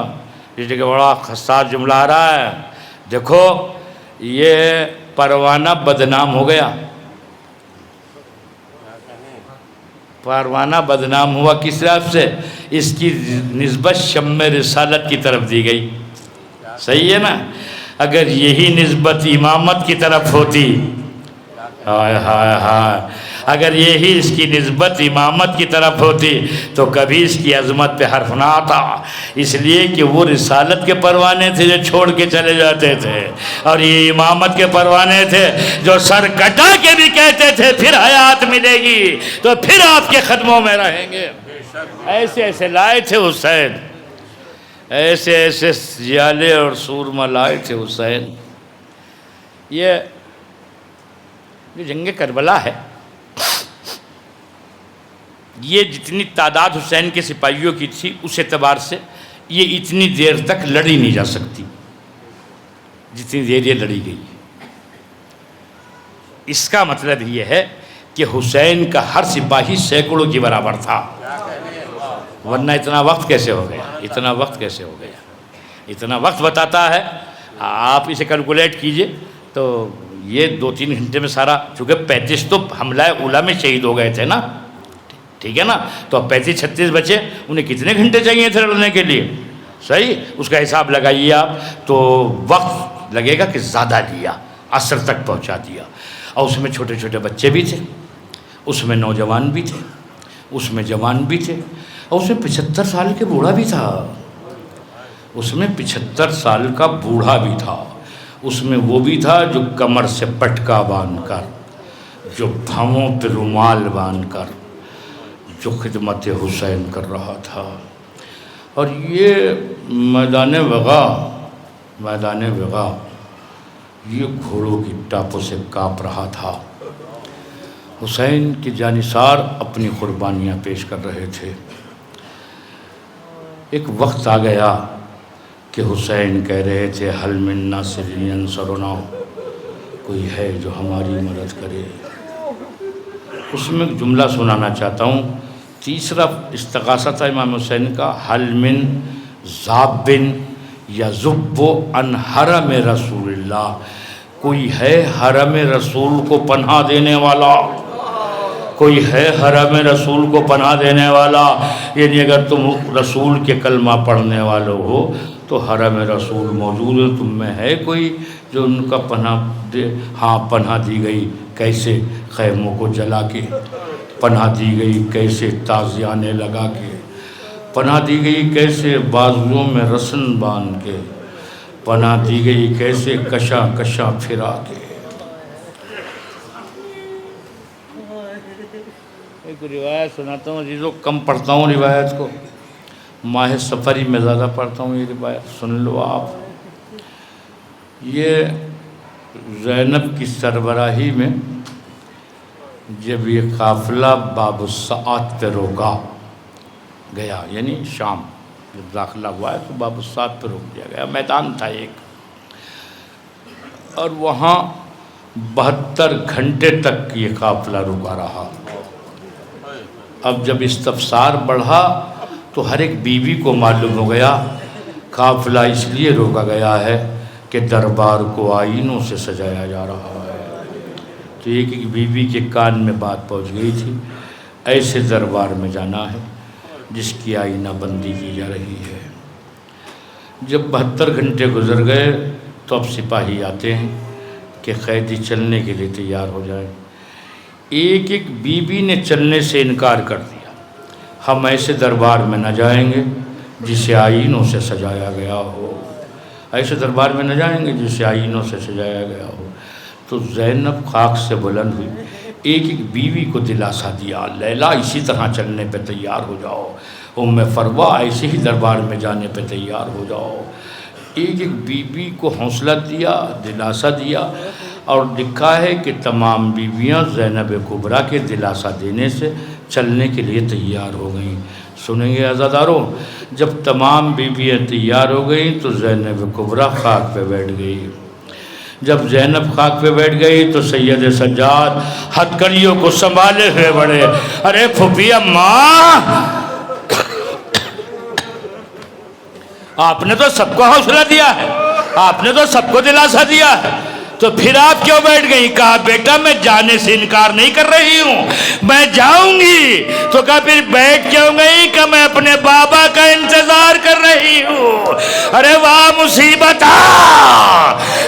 اس لیے کہ بڑا حساس جملہ آ رہا ہے۔ دیکھو یہ پروانہ بدنام ہو گیا، پروانہ بدنام ہوا کس طرف سے؟ اس کی نسبت شمع رسالت کی طرف دی گئی. صحیح ہے نا؟ اگر یہی نسبت امامت کی طرف ہوتی، ہائے ہائے ہائے، اگر یہی اس کی نسبت امامت کی طرف ہوتی تو کبھی اس کی عظمت پہ حرف نہ آتا. اس لیے کہ وہ رسالت کے پروانے تھے جو چھوڑ کے چلے جاتے تھے، اور یہ امامت کے پروانے تھے جو سر کٹا کے بھی کہتے تھے پھر حیات ملے گی تو پھر آپ کے قدموں میں رہیں گے. ایسے ایسے لائے تھے حسین، ایسے ایسے زیالے اور سورما لائے تھے حسین. یہ جو جنگ کربلا ہے، یہ جتنی تعداد حسین کے سپاہیوں کی تھی اس اعتبار سے یہ اتنی دیر تک لڑی نہیں جا سکتی جتنی دیر یہ لڑی گئی. اس کا مطلب یہ ہے کہ حسین کا ہر سپاہی سینکڑوں کی برابر تھا، ورنہ اتنا وقت کیسے ہو گیا؟ اتنا وقت کیسے ہو گیا؟ اتنا وقت بتاتا ہے. آپ اسے کیلکولیٹ کیجئے تو یہ 2-3 گھنٹے میں سارا، چونکہ 35 تو حملہ اولیٰ میں شہید ہو گئے تھے نا، ٹھیک ہے نا؟ تو اب 35-36 بچے، انہیں کتنے گھنٹے چاہیے تھے لڑنے کے لیے؟ صحیح، اس کا حساب لگائیے آپ، تو وقت لگے گا کہ زیادہ لیا، عصر تک پہنچا دیا. اور اس میں چھوٹے چھوٹے بچے بھی تھے، اس میں نوجوان بھی تھے، اس میں جوان بھی تھے، اور اس میں 75 سال کے بوڑھا بھی تھا. اس میں 75 سال کا بوڑھا بھی تھا. اس میں وہ بھی تھا جو کمر سے پٹکا باندھ کر، جو بھووں پہ رومال باندھ کر جو خدمت حسین کر رہا تھا. اور یہ میدان وغا یہ گھوڑوں کی ٹاپوں سے کانپ رہا تھا. حسین کے جانثار اپنی قربانیاں پیش کر رہے تھے. ایک وقت آ گیا کہ حسین کہہ رہے تھے حل من ناصر ینصرنا، کوئی ہے جو ہماری مدد کرے. اس میں ایک جملہ سنانا چاہتا ہوں. تیسرا استغاثہ تھا امام حسین کا، حل من ذاب یذب عن حرم رسول اللہ، کوئی ہے حرم رسول کو پناہ دینے والا، کوئی ہے حرم رسول کو پناہ دینے والا. یعنی اگر تم رسول کے کلمہ پڑھنے والوں ہو تو حرم رسول موجود ہے، تم میں ہے کوئی جو ان کا پناہ دے؟ ہاں، پناہ دی گئی. کیسے؟ خیموں کو جلا کے پناہ دی گئی، کیسے؟ تازیانے لگا کے پناہ دی گئی، کیسے؟ بازوؤں میں رسن باندھ کے پناہ دی گئی، کیسے؟ کشاں کشاں پھرا کے. ایک روایت سناتا ہوں عزیزو، کم پڑھتا ہوں روایت کو، ماہ سفری میں زیادہ پڑھتا ہوں. یہ روایت سن لو آپ. یہ زینب کی سربراہی میں جب یہ قافلہ باب الساعت پہ روکا گیا، یعنی شام جب داخلہ ہوا ہے تو باب الساعت پہ روک دیا گیا. میدان تھا ایک، اور وہاں 72 گھنٹے تک یہ قافلہ رکا رہا. اب جب استفسار بڑھا تو ہر ایک بیوی کو معلوم ہو گیا قافلہ اس لیے روکا گیا ہے کہ دربار کو آئینوں سے سجایا جا رہا ہے. تو ایک ایک بیوی کے کان میں بات پہنچ گئی تھی، ایسے دربار میں جانا ہے جس کی آئینہ بندی کی جا رہی ہے. جب 72 گھنٹے گزر گئے تو اب سپاہی آتے ہیں کہ قیدی چلنے کے لیے تیار ہو جائے. ایک ایک بیوی نے چلنے سے انکار کر دیا. ہم ایسے دربار میں نہ جائیں گے جسے آئینوں سے سجایا گیا ہو، ایسے دربار میں نہ جائیں گے جسے آئینوں سے سجایا گیا ہو. تو زینب خاک سے بلند ہوئی، ایک ایک بیوی کو دلاسا دیا، لیلا اسی طرح چلنے پہ تیار ہو جاؤ، ام فروا ایسے ہی دربار میں جانے پہ تیار ہو جاؤ. ایک ایک بیوی کو حوصلہ دیا، دلاسا دیا. اور لکھا ہے کہ تمام بیویاں زینب کبریٰ کے دلاسا دینے سے چلنے کے لیے تیار ہو گئیں. سنیں گے عزاداروں، جب تمام بیویاں تیار ہو گئیں تو زینب کبریٰ خاک پہ بیٹھ گئی. جب زینب خاک پہ بیٹھ گئی تو سید سجاد ہتھکڑیوں کو سنبھالے ہوئے بڑھے، ارے پھوپھی اماں، آپ نے تو سب کو حوصلہ دیا ہے، آپ نے تو سب کو دلاسا دیا ہے، تو پھر آپ کیوں بیٹھ گئی؟ کہا بیٹا میں جانے سے انکار نہیں کر رہی ہوں، میں جاؤں گی۔ تو کہا پھر بیٹھ کیوں گئی؟ کہ میں اپنے بابا کا انتظار کر رہی ہوں۔ ارے واہ مصیبت!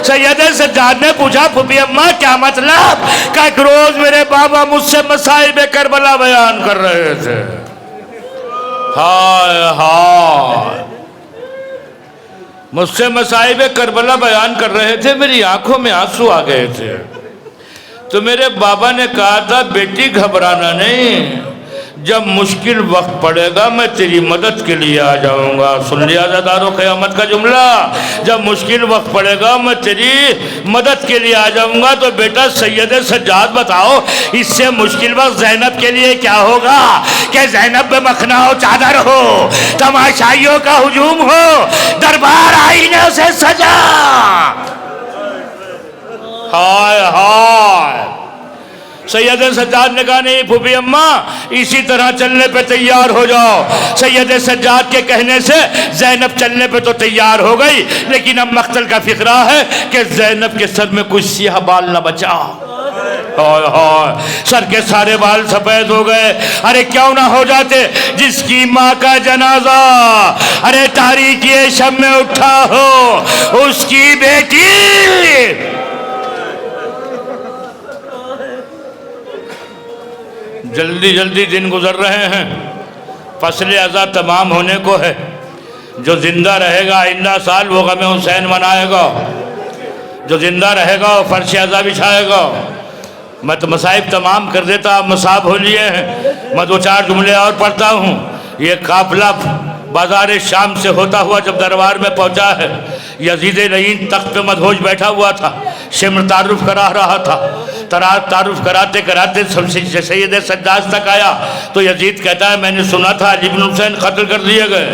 سید سجاد نے پوچھا پھوپھی اماں کیا مطلب؟ کہ ایک روز میرے بابا مجھ سے مصائب کربلا بیان کر رہے تھے۔ ہائے ہائے، مجھ سے مصائب کربلا بیان کر رہے تھے، میری آنکھوں میں آنسو آ گئے تھے۔ تو میرے بابا نے کہا تھا بیٹی گھبرانا نہیں، جب مشکل وقت پڑے گا میں تیری مدد کے لیے آ جاؤں گا۔ سن لیا عزادارو قیامت کا جملہ، جب مشکل وقت پڑے گا میں تیری مدد کے لیے آ جاؤں گا۔ تو بیٹا سید سجاد بتاؤ اس سے مشکل وقت زینب کے لیے کیا ہوگا؟ کہ زینب میں مکھنا ہو، چادر ہو، تماشائیوں کا ہجوم ہو، دربار آئینے سے سجا۔ ہائے ہائے! سید سجاد نے کہا نہیں پھوپھی اماں اسی طرح چلنے پہ تیار ہو جاؤ۔ سید سجاد کے کہنے سے زینب چلنے پہ تو تیار ہو گئی، لیکن اب مقتل کا فقرہ ہے کہ زینب کے سر میں کوئی سیاہ بال نہ بچا۔ ہائے ہائے، سر کے سارے بال سفید ہو گئے۔ ارے کیوں نہ ہو جاتے جس کی ماں کا جنازہ ارے تاریکی شب میں اٹھا ہو، اس کی بیٹی۔ جلدی جلدی دن گزر رہے ہیں، فصل ازا تمام ہونے کو ہے۔ جو زندہ رہے گا آئندہ سال وہ غم حسین منائے گا، جو زندہ رہے گا وہ فرش ازا بچھائے گا۔ میں تو مصائب تمام کر دیتا، اب مصاب ہو لیے ہیں۔ میں دو چار جملے اور پڑھتا ہوں۔ یہ قافلہ بازار شام سے ہوتا ہوا جب دربار میں پہنچا ہے، یزید لعین تخت پہ مدہوش بیٹھا ہوا تھا، شمر تعارف کرا رہا تھا۔ تعارف کراتے کراتے سید سجاد تک آیا تو یزید کہتا ہے میں نے سنا تھا علی بن حسین قتل کر دیے گئے۔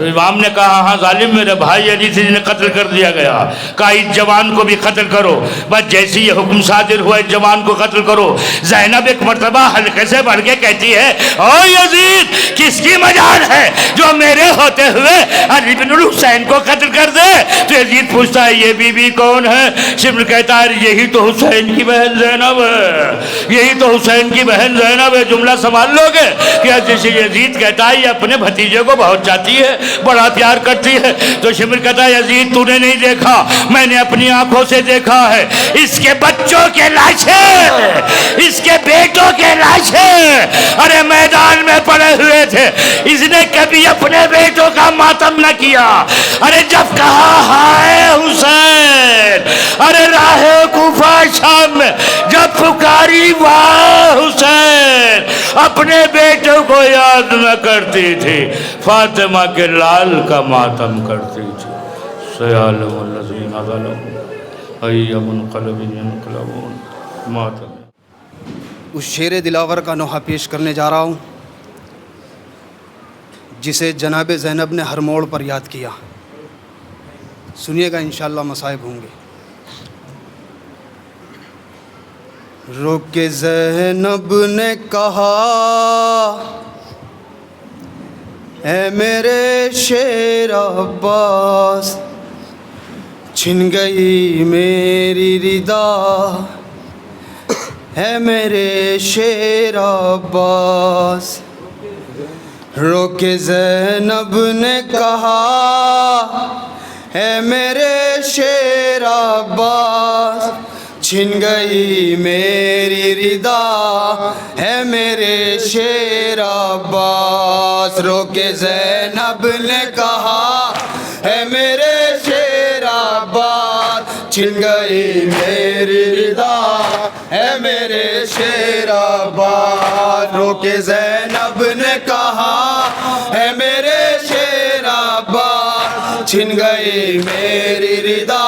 امام نے کہا ہاں ظالم میرے بھائی علی سے جنہیں قتل کر دیا گیا۔ کہا اس جوان کو بھی قتل کرو۔ بس جیسی یہ حکم صادر ہوا اس جوان کو قتل کرو۔ زینب ایک مرتبہ حلقے سے بڑھ کے کہتی ہے او یزید کس کی مجال ہے جو میرے ہوتے ہوئے علی بن حسین کو قتل کر دے؟ تو یزید پوچھتا ہے یہ بی بی کون ہے؟ شمر کہتا ہے یہی تو حسین کی بہن زینب ہے، یہی تو حسین کی بہن زینب ہے۔ جملہ سنبھال لو گے کہ جیسے یزید کہتا ہے یہ اپنے بھتیجے کو بہت چاہتی ہے، بڑا پیار کرتی ہے۔ تو شمر کہتا ہے یزید تو نے نہیں دیکھا، میں نے اپنی آنکھوں سے دیکھا ہے، اس کے بچوں کے لاشیں، اس کے بیٹوں کے لاشیں ارے میدان میں پڑے ہوئے تھے، اس نے کبھی اپنے بیٹوں کا ماتم نہ کیا۔ ارے جب کہا ہائے حسین ارے راہ کوفہ شام میں جب پکاری واہ حسین اپنے بیٹوں کو یاد نہ کرتی تھی، فاطمہ کے لال کا ماتم کرتی تھی۔ سیعلم الذین ظلموا ای منقلب ینقلبون ماتم۔ اس شیر دلاور کا نوحہ پیش کرنے جا رہا ہوں جسے جناب زینب نے ہر موڑ پر یاد کیا۔ سنیے گا انشاءاللہ مصائب ہوں گے۔ رک کے زینب نے کہا اے میرے شیر عباس چھن گئی میری ردا، اے میرے شیر عباس۔ رک کے زینب نے کہا اے میرے شیر عباس چھن گئی میری ردا، ہے میرے شیر عباس۔ رو کے زینب نے کہا ہے میرے شیر عباس چھن گئی میری ردا، ہے میرے شیر عباس۔ رو کے زینب نے کہا ہے میرے شیر عباس چھن گئی میری ردا،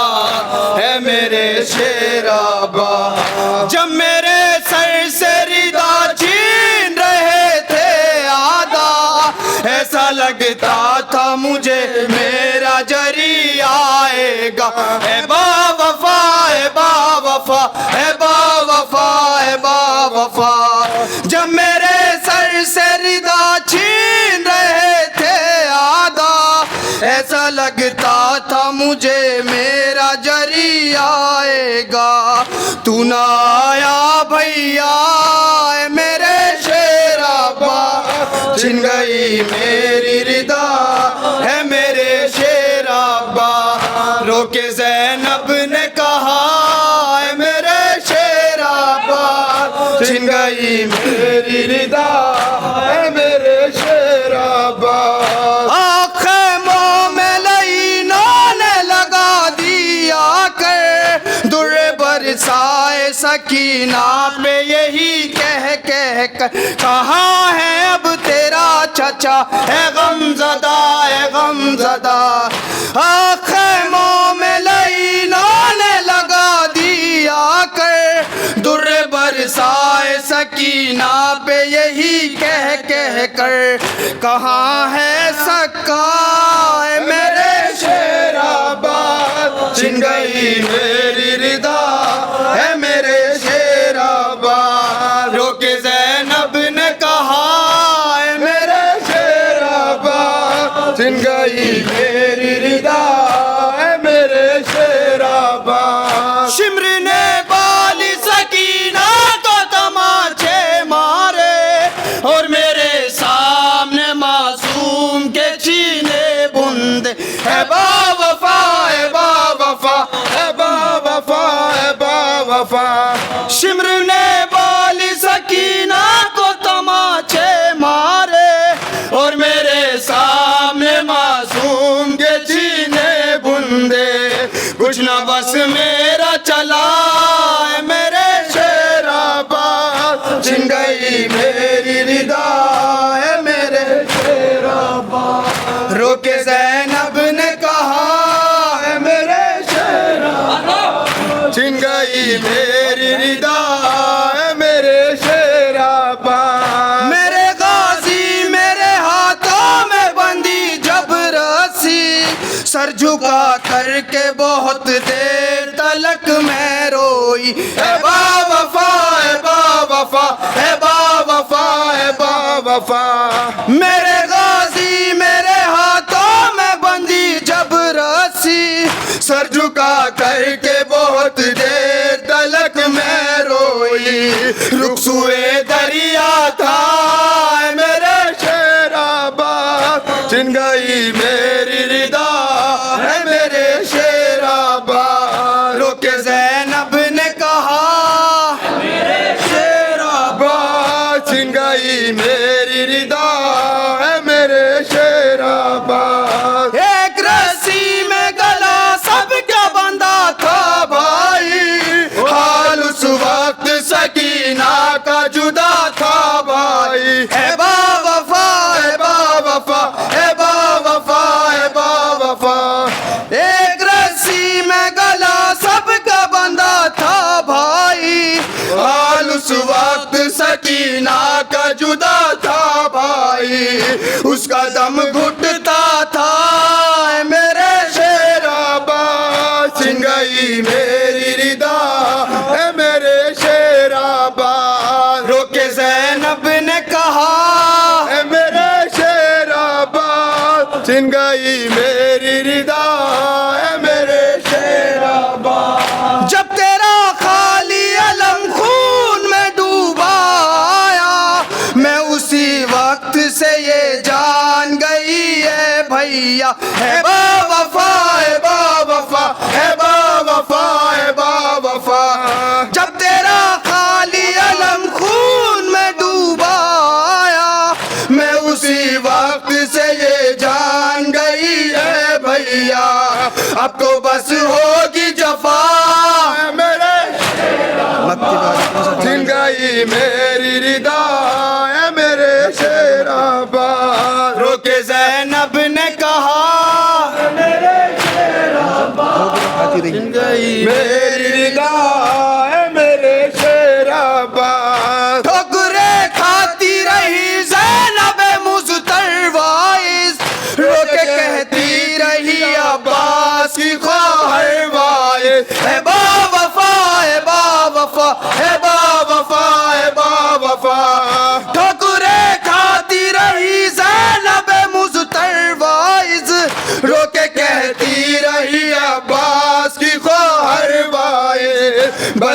ہے میرے شیر عباس۔ جب میرے سر سے ردا چھین رہے تھے آدھا، ایسا لگتا تھا مجھے میرا جری آئے گا۔ اے با وفا اے با وفا اے با وفا اے با وفا، جب میرے سر سے ردا چھین رہے تھے آدھا، ایسا لگتا تھا مجھے میرا جری آئے گا تو نہ آیا بھیا اے میرے شیر ابا چھن گئی میری ردا ہے میرے شیر ابا رو کے زینب نے کہا اے میرے شیر ابا چھن گئی میری ردا ہے میرے شیر ابا خیموں میں لعینوں نے لگا دیا کر در برسائے سکینہ پہ یہی کہہ کر کہاں ہے اب تیرا چچا اے غم زدہ اے غم زدہ خیموں میں لعینوں نے لگا دیا کر در برسائے سکینہ پہ یہی کہہ کر کہاں ہے سکا اے میرے شیر ابا چھن گئی میری ردا ہے میرے شیر ابا رو کے زینب نے کہا اے میرے شیر ابا چھن گئی میری ردا ہے میرے شیر ابا شمر نے بالی سکینہ کو تماچے مارے اور میرے سامنے معصوم کے چھینے بندے اے با وفا اے با وفا اے با وفا اے با وفا شمر نے بالی سکینہ کو تماچے مارے اور میرے سامنے معصوم کے چھینے بندے کچھ نہ بس میرا چلا اے میرے شیر ابا چھن گئی میری ردا اے میرے شیر ابا رو کے زینب نے کہا اے میرے شیر ابا چھن گئی میری ردا اے میرے شیر ابا میرے غازی میرے ہاتھوں میں بندی جب رسی سر جھکا کر کے بہت دیر تلک میں روئی اے با وفا اے با وفا اے با وفا اے با وفا میرے غازی میرے ہاتھوں میں بندی جب رسی سر جھکا کر کے بہت دیر تلک میں روئی رخ سوئے دریا تھا اے میرے شیر ابا چھن گئی میری ردا ہے میرے شیر ابا رو کے زینب نے کہا میرے شیر ابا چھن گئی میری ردا ہے میرے شیر ابا ایک رسی میں گلا سب کا بندہ تھا بھائی حال اس وقت سکینہ کا جدا تھا بھائی اے با وفا اے با وفا اے با وفا اے با وفا ایک رسی میں گلا سب کا بندہ تھا بھائی حال اس وقت سکینہ کا جدا تھا بھائی اس کا دم گھٹتا تھا اے میرے شیر ابا چھن گئی میری ردا اے میرے شیر ابا رو کے زینب نے کہا اے میرے شیر ابا چھن گئی میری ردا اے میرے شیر ابا جب تیرا خالی علم خون میں ڈوبا آیا میں اسی وقت سے یہ جان گئی ہے بھیا ہے با وفا ہے با وفا ہے با وفا ہے با وفا جب تیرا خالی علم خون میں ڈوبا آیا میں اسی وقت سے یہ جان گئی ہے بھیا اب تو بس ہوگی جفا میرے چھن گئی میری ردا ہے میرے شیر ابا رو کے زینب نے کہا میرے شیر ابا چھن گئی میری ردا ہے میرے شیر ابا ٹھوکرے کھاتی رہی زینب مضطر وائز رو کے کہتی رہی عباس کی خواہر وائز اے با وفا اے با وفا اے با وفا اے با وفا ٹھوکرے کھاتی رہی زینب مضطر وائز رو کے کہتی رہی عباس کی خواہر وائز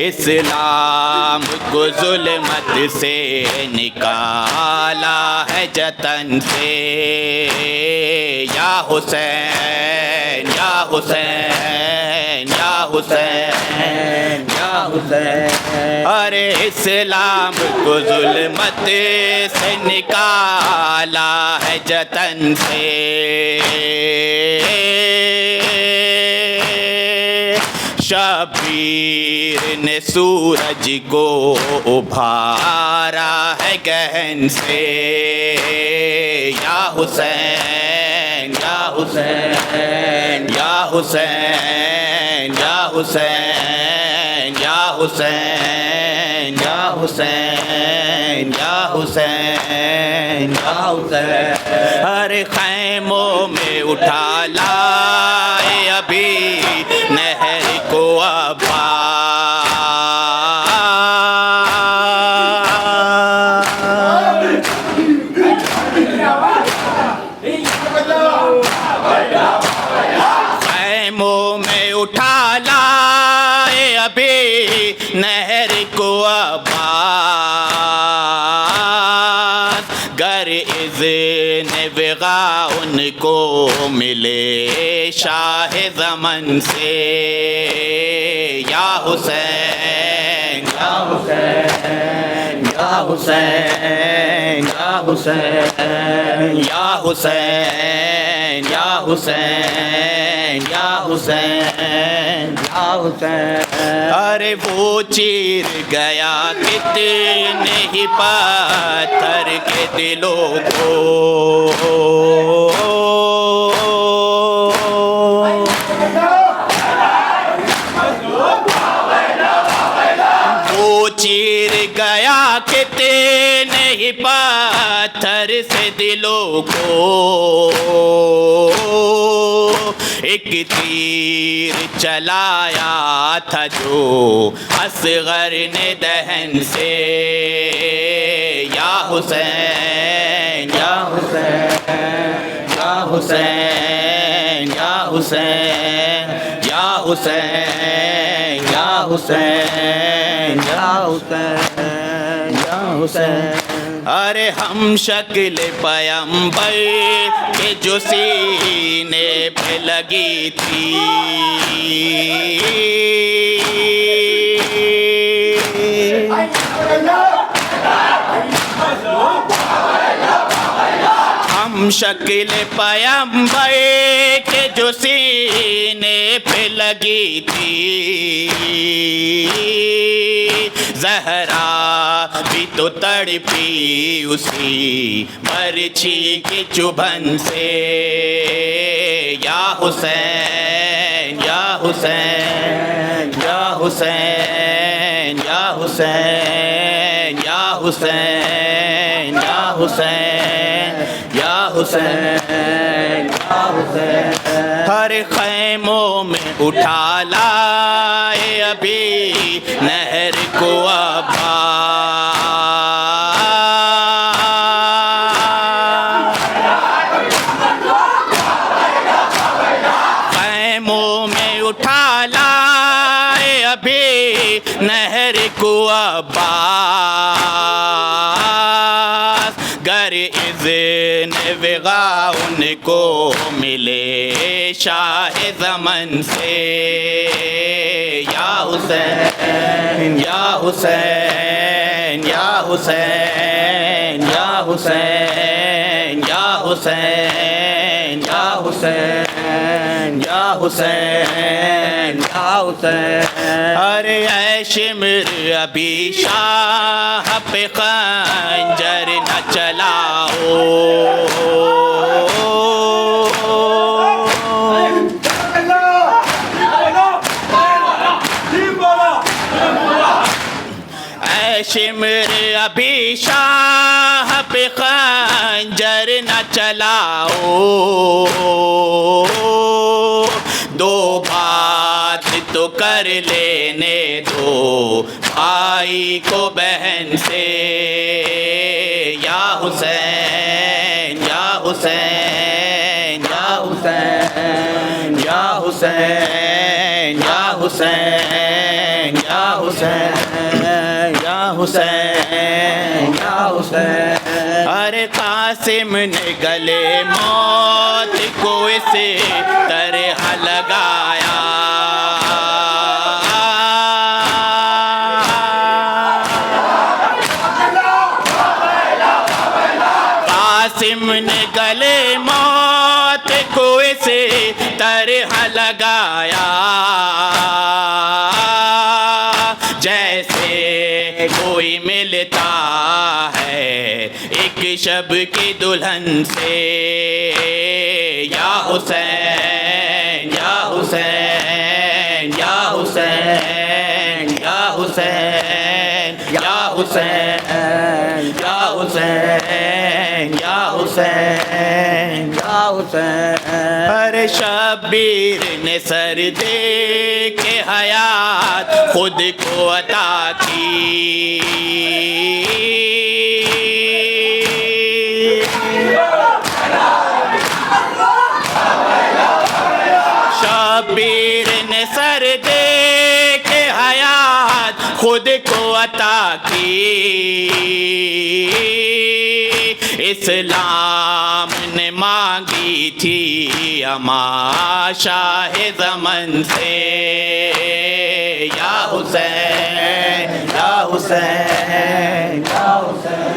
اسلام کو ظلمت سے نکالا ہے جتن سے، یا حسین یا حسین یا حسین یا حسین، ارے اسلام کو ظلمت سے نکالا ہے جتن سے، شبیر نے سورج کو ابھارا ہے گہن سے، یا حسین یا حسین یا حسین یا حسین یا حسین یا حسین یا حسین یا حسین، ہر خیموں میں اٹھا لائے ابھی نہر کو خیموں میں اٹھا لائے ابھی نہر کو عباس، گر اذن وغا ان کو ملے شاہ زمن سے، یا حسین یا حسین یا حسین یا حسین یا حسین یا حسین یا حسین یا حسین، ارے وہ چیر گیا کتنے ہی پتھر کے دلوں کو، وہ چیر گیا کتنے ہی پتھر سے دلوں کو، ایک تیر چلایا تھا جو اصغر نے دہن سے، یا حسین یا حسین یا حسین یا حسین یا حسین یا حسین یا حسین یا حسین، ارے ہم شکل پیمبر کے جو سینے پہ لگی تھی، ہم شکل پیمبر کے جو سینے پہ لگی تھی، زہرا بھی تو تڑپی اسی برچھی کی چبھن سے، یا حسین یا حسین یا حسین یا حسین یا حسین یا حسین یا حسین یا حسین، ہر خیموں میں اٹھا لائے ابھی نہر کو خیموں میں اٹھا لائے ابھی نہر کو عباس، گر اذن وغا ان کو ملے شاہ زمن سے، یا حسین یا حسین یا حسین یا حسین یا حسین یا حسین یا حسین یا حسین، ارے اے شمر ابھی شاہ پہ خنجر نہ چلاؤ، اے شمر ابھی شاہ پہ خنجر نہ چلاؤ، دو بات تو کر لینے دو بھائی کو بہن سے، یا حسین یا حسین یا حسین یا حسین یا حسین یا حسین حسین یا حسین یا حسین. ارے قاسم نے گلے موت کو اس طرح لگایا. قاسم نے گلے موت کو اس طرح لگایا جیسے کوئی ملتا ہے ایک شب کی دلہن سے. یا حسین یا حسین یا حسین یا حسین یا حسین یا حسین یا حسین یا حسین. ہر شبیر نے سر دے کے حیات خود کو عطا کی. شبیر نے سر دے کے حیات خود کو عطا کی. اسلام نے مانگی تھی اما شاہ زمن سے. یا حسین یا حسین یا حسین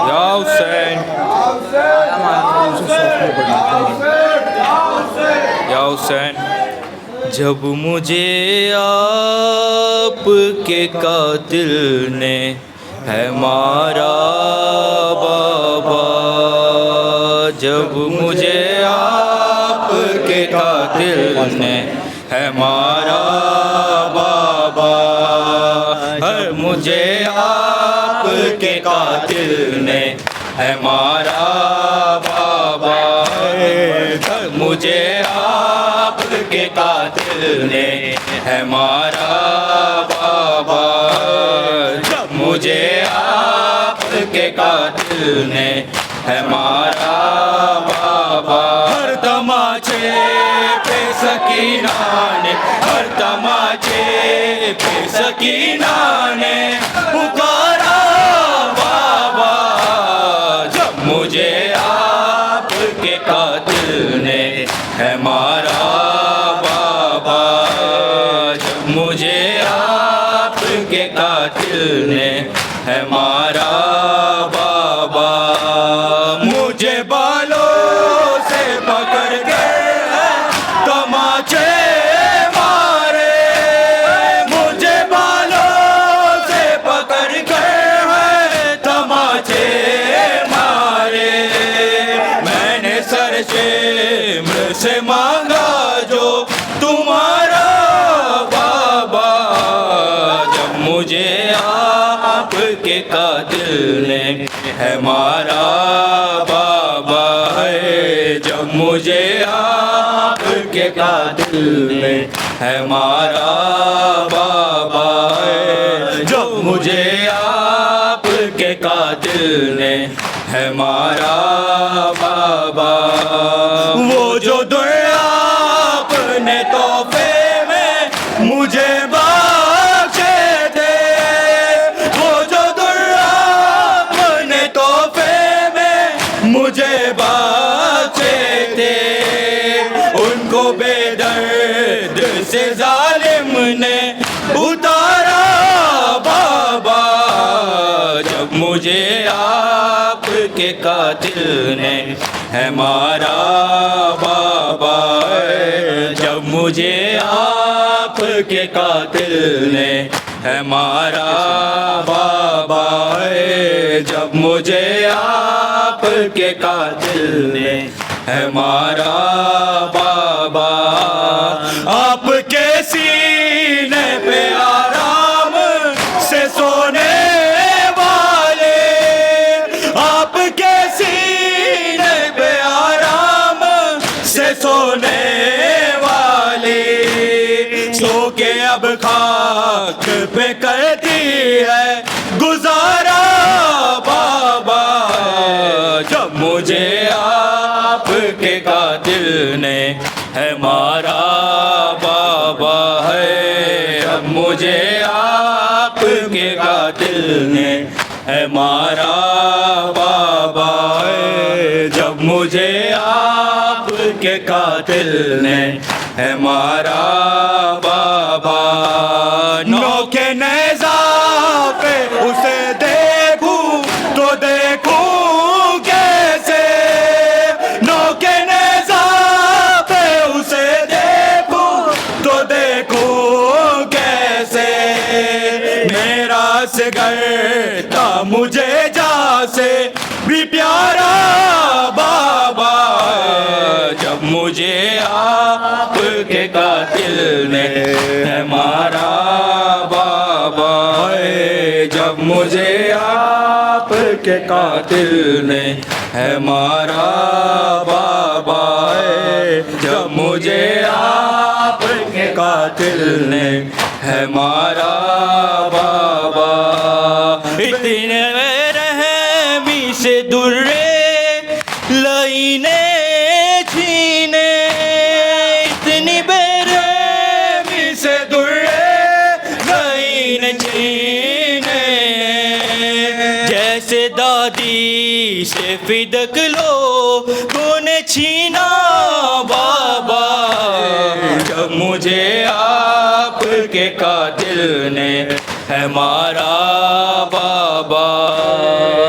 یا حسین یا حسین. جب مجھے آپ کے قاتل نے ہے مارا بابا، جب مجھے آپ کے قاتل نے ہے مارا بابا، ہر مجھے آپ کے قاتل نے ہے مارا بابا، مجھے آپ کے قاتل نے ہے مارا بابا، جب مجھے آپ کے قاتل نے ہے مارا بابا. ہر تماچے پہ سکینہ نے، ہر تماچے پہ سکینہ نے پکارا بابا، جب مجھے آپ کے قاتل نے ہے مارا بابا، جب مجھے آپ کے قاتل نے ہے مارا بابا. مجھے بالوں سے پکڑ کے تماچے مارے، مجھے بالوں سے پکڑ کے تماچے مارے. میں نے سر شمر سے مانگا جو تمہارا بابا، جب مجھے آپ کے قاتل نے ہے مارا بابا، جب مجھے آپ کے قاتل نے ہے مارا بابا، جب مجھے آپ کے قاتل نے ہے مارا بابا. وہ جو دعا آپ نے تحفے میں مجھے بخشے تھے، وہ جو دعا آپ نے تحفے میں مجھے بخشے تھے، ان کو بے درد سے ظالم نے اتارا بابا، جب مجھے آپ کے قاتل نے ہے مارا بابا، جب مجھے آپ کے قاتل نے ہے مارا بابا، جب مجھے آپ کے قاتل نے ہے مارا بابا. آپ کے سینے پہ آرام سے سونے والے، آپ کے سینے پہ آرام سے سونے والے، سو کے اب خاک پہ کرتی ہے گزارا بابا، جب مجھے آپ کے قاتل نے ہے مارا بابا، ہے ہمارا بابا جب مجھے آپ کے قاتل نے ہے مارا بابا نوکے نیزہ پہ اسے دیکھوں تو دیکھوں کیسے نوکے نیزہ پہ اسے دیکھوں تو دیکھوں کیسے میرا صغر تھا مجھے جا سے بھی پیارا بابا جب مجھے آپ کے قاتل نے ہے مارا بابا جب مجھے آپ کے قاتل نے ہے مارا بابا جب مجھے آپ کے قاتل نے ہے مارا بابا اتنے رحمی سے درے لائنے چھینے اتنی بے رحمی سے درے لائنے چھینے جیسے دادی سے فدک لوگوں نے چھینا بابا جب مجھے آپ کے قاتل نے ہے مارا بابا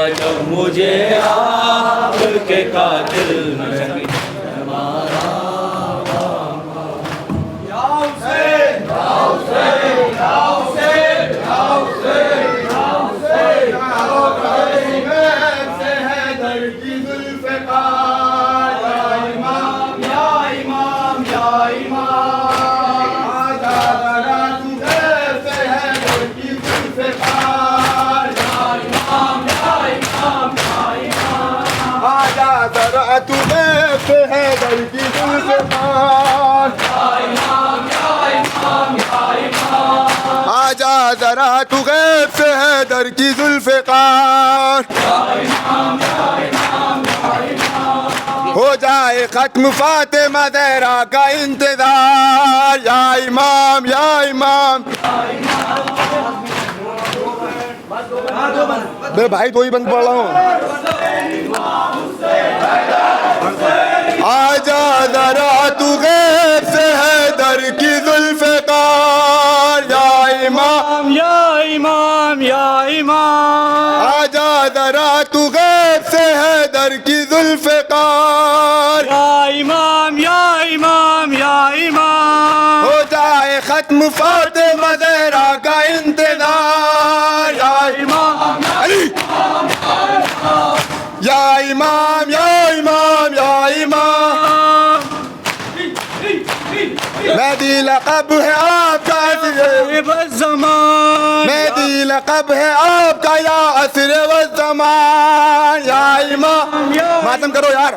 جب مجھے آپ کے قاتل نے ہے مارا بابا یا حسین یا حسین یا حسین یا حسین یا حسین سے ہے در کی ذوالفقار یا امام یا امام یا امام تو غیب ہے در کی ذوالفقار آجا ذرا تو غیب سے ہے در کی ذوالفقار ہو جائے ختم فاطمہ زہرا کا انتظار یا امام یا امام میں بھائی دو ہی بند پڑھ رہا ہوں آجا ذرا تو غیب سے ہے در کی ذوالفقار یا امام یا امام یا امام آجا ذرا تو غیب سے ہے در کی ذوالفقار یا امام یا امام یا امام ہو جائے ختم فاطمہ زہرا کا انتظار یا امام علی یا امام یا امام یا امام مہدی لقب ہے آپ کا زمان مہدی لقب ہے آپ کا یا عصر والزمان یا امام ماتم کرو یار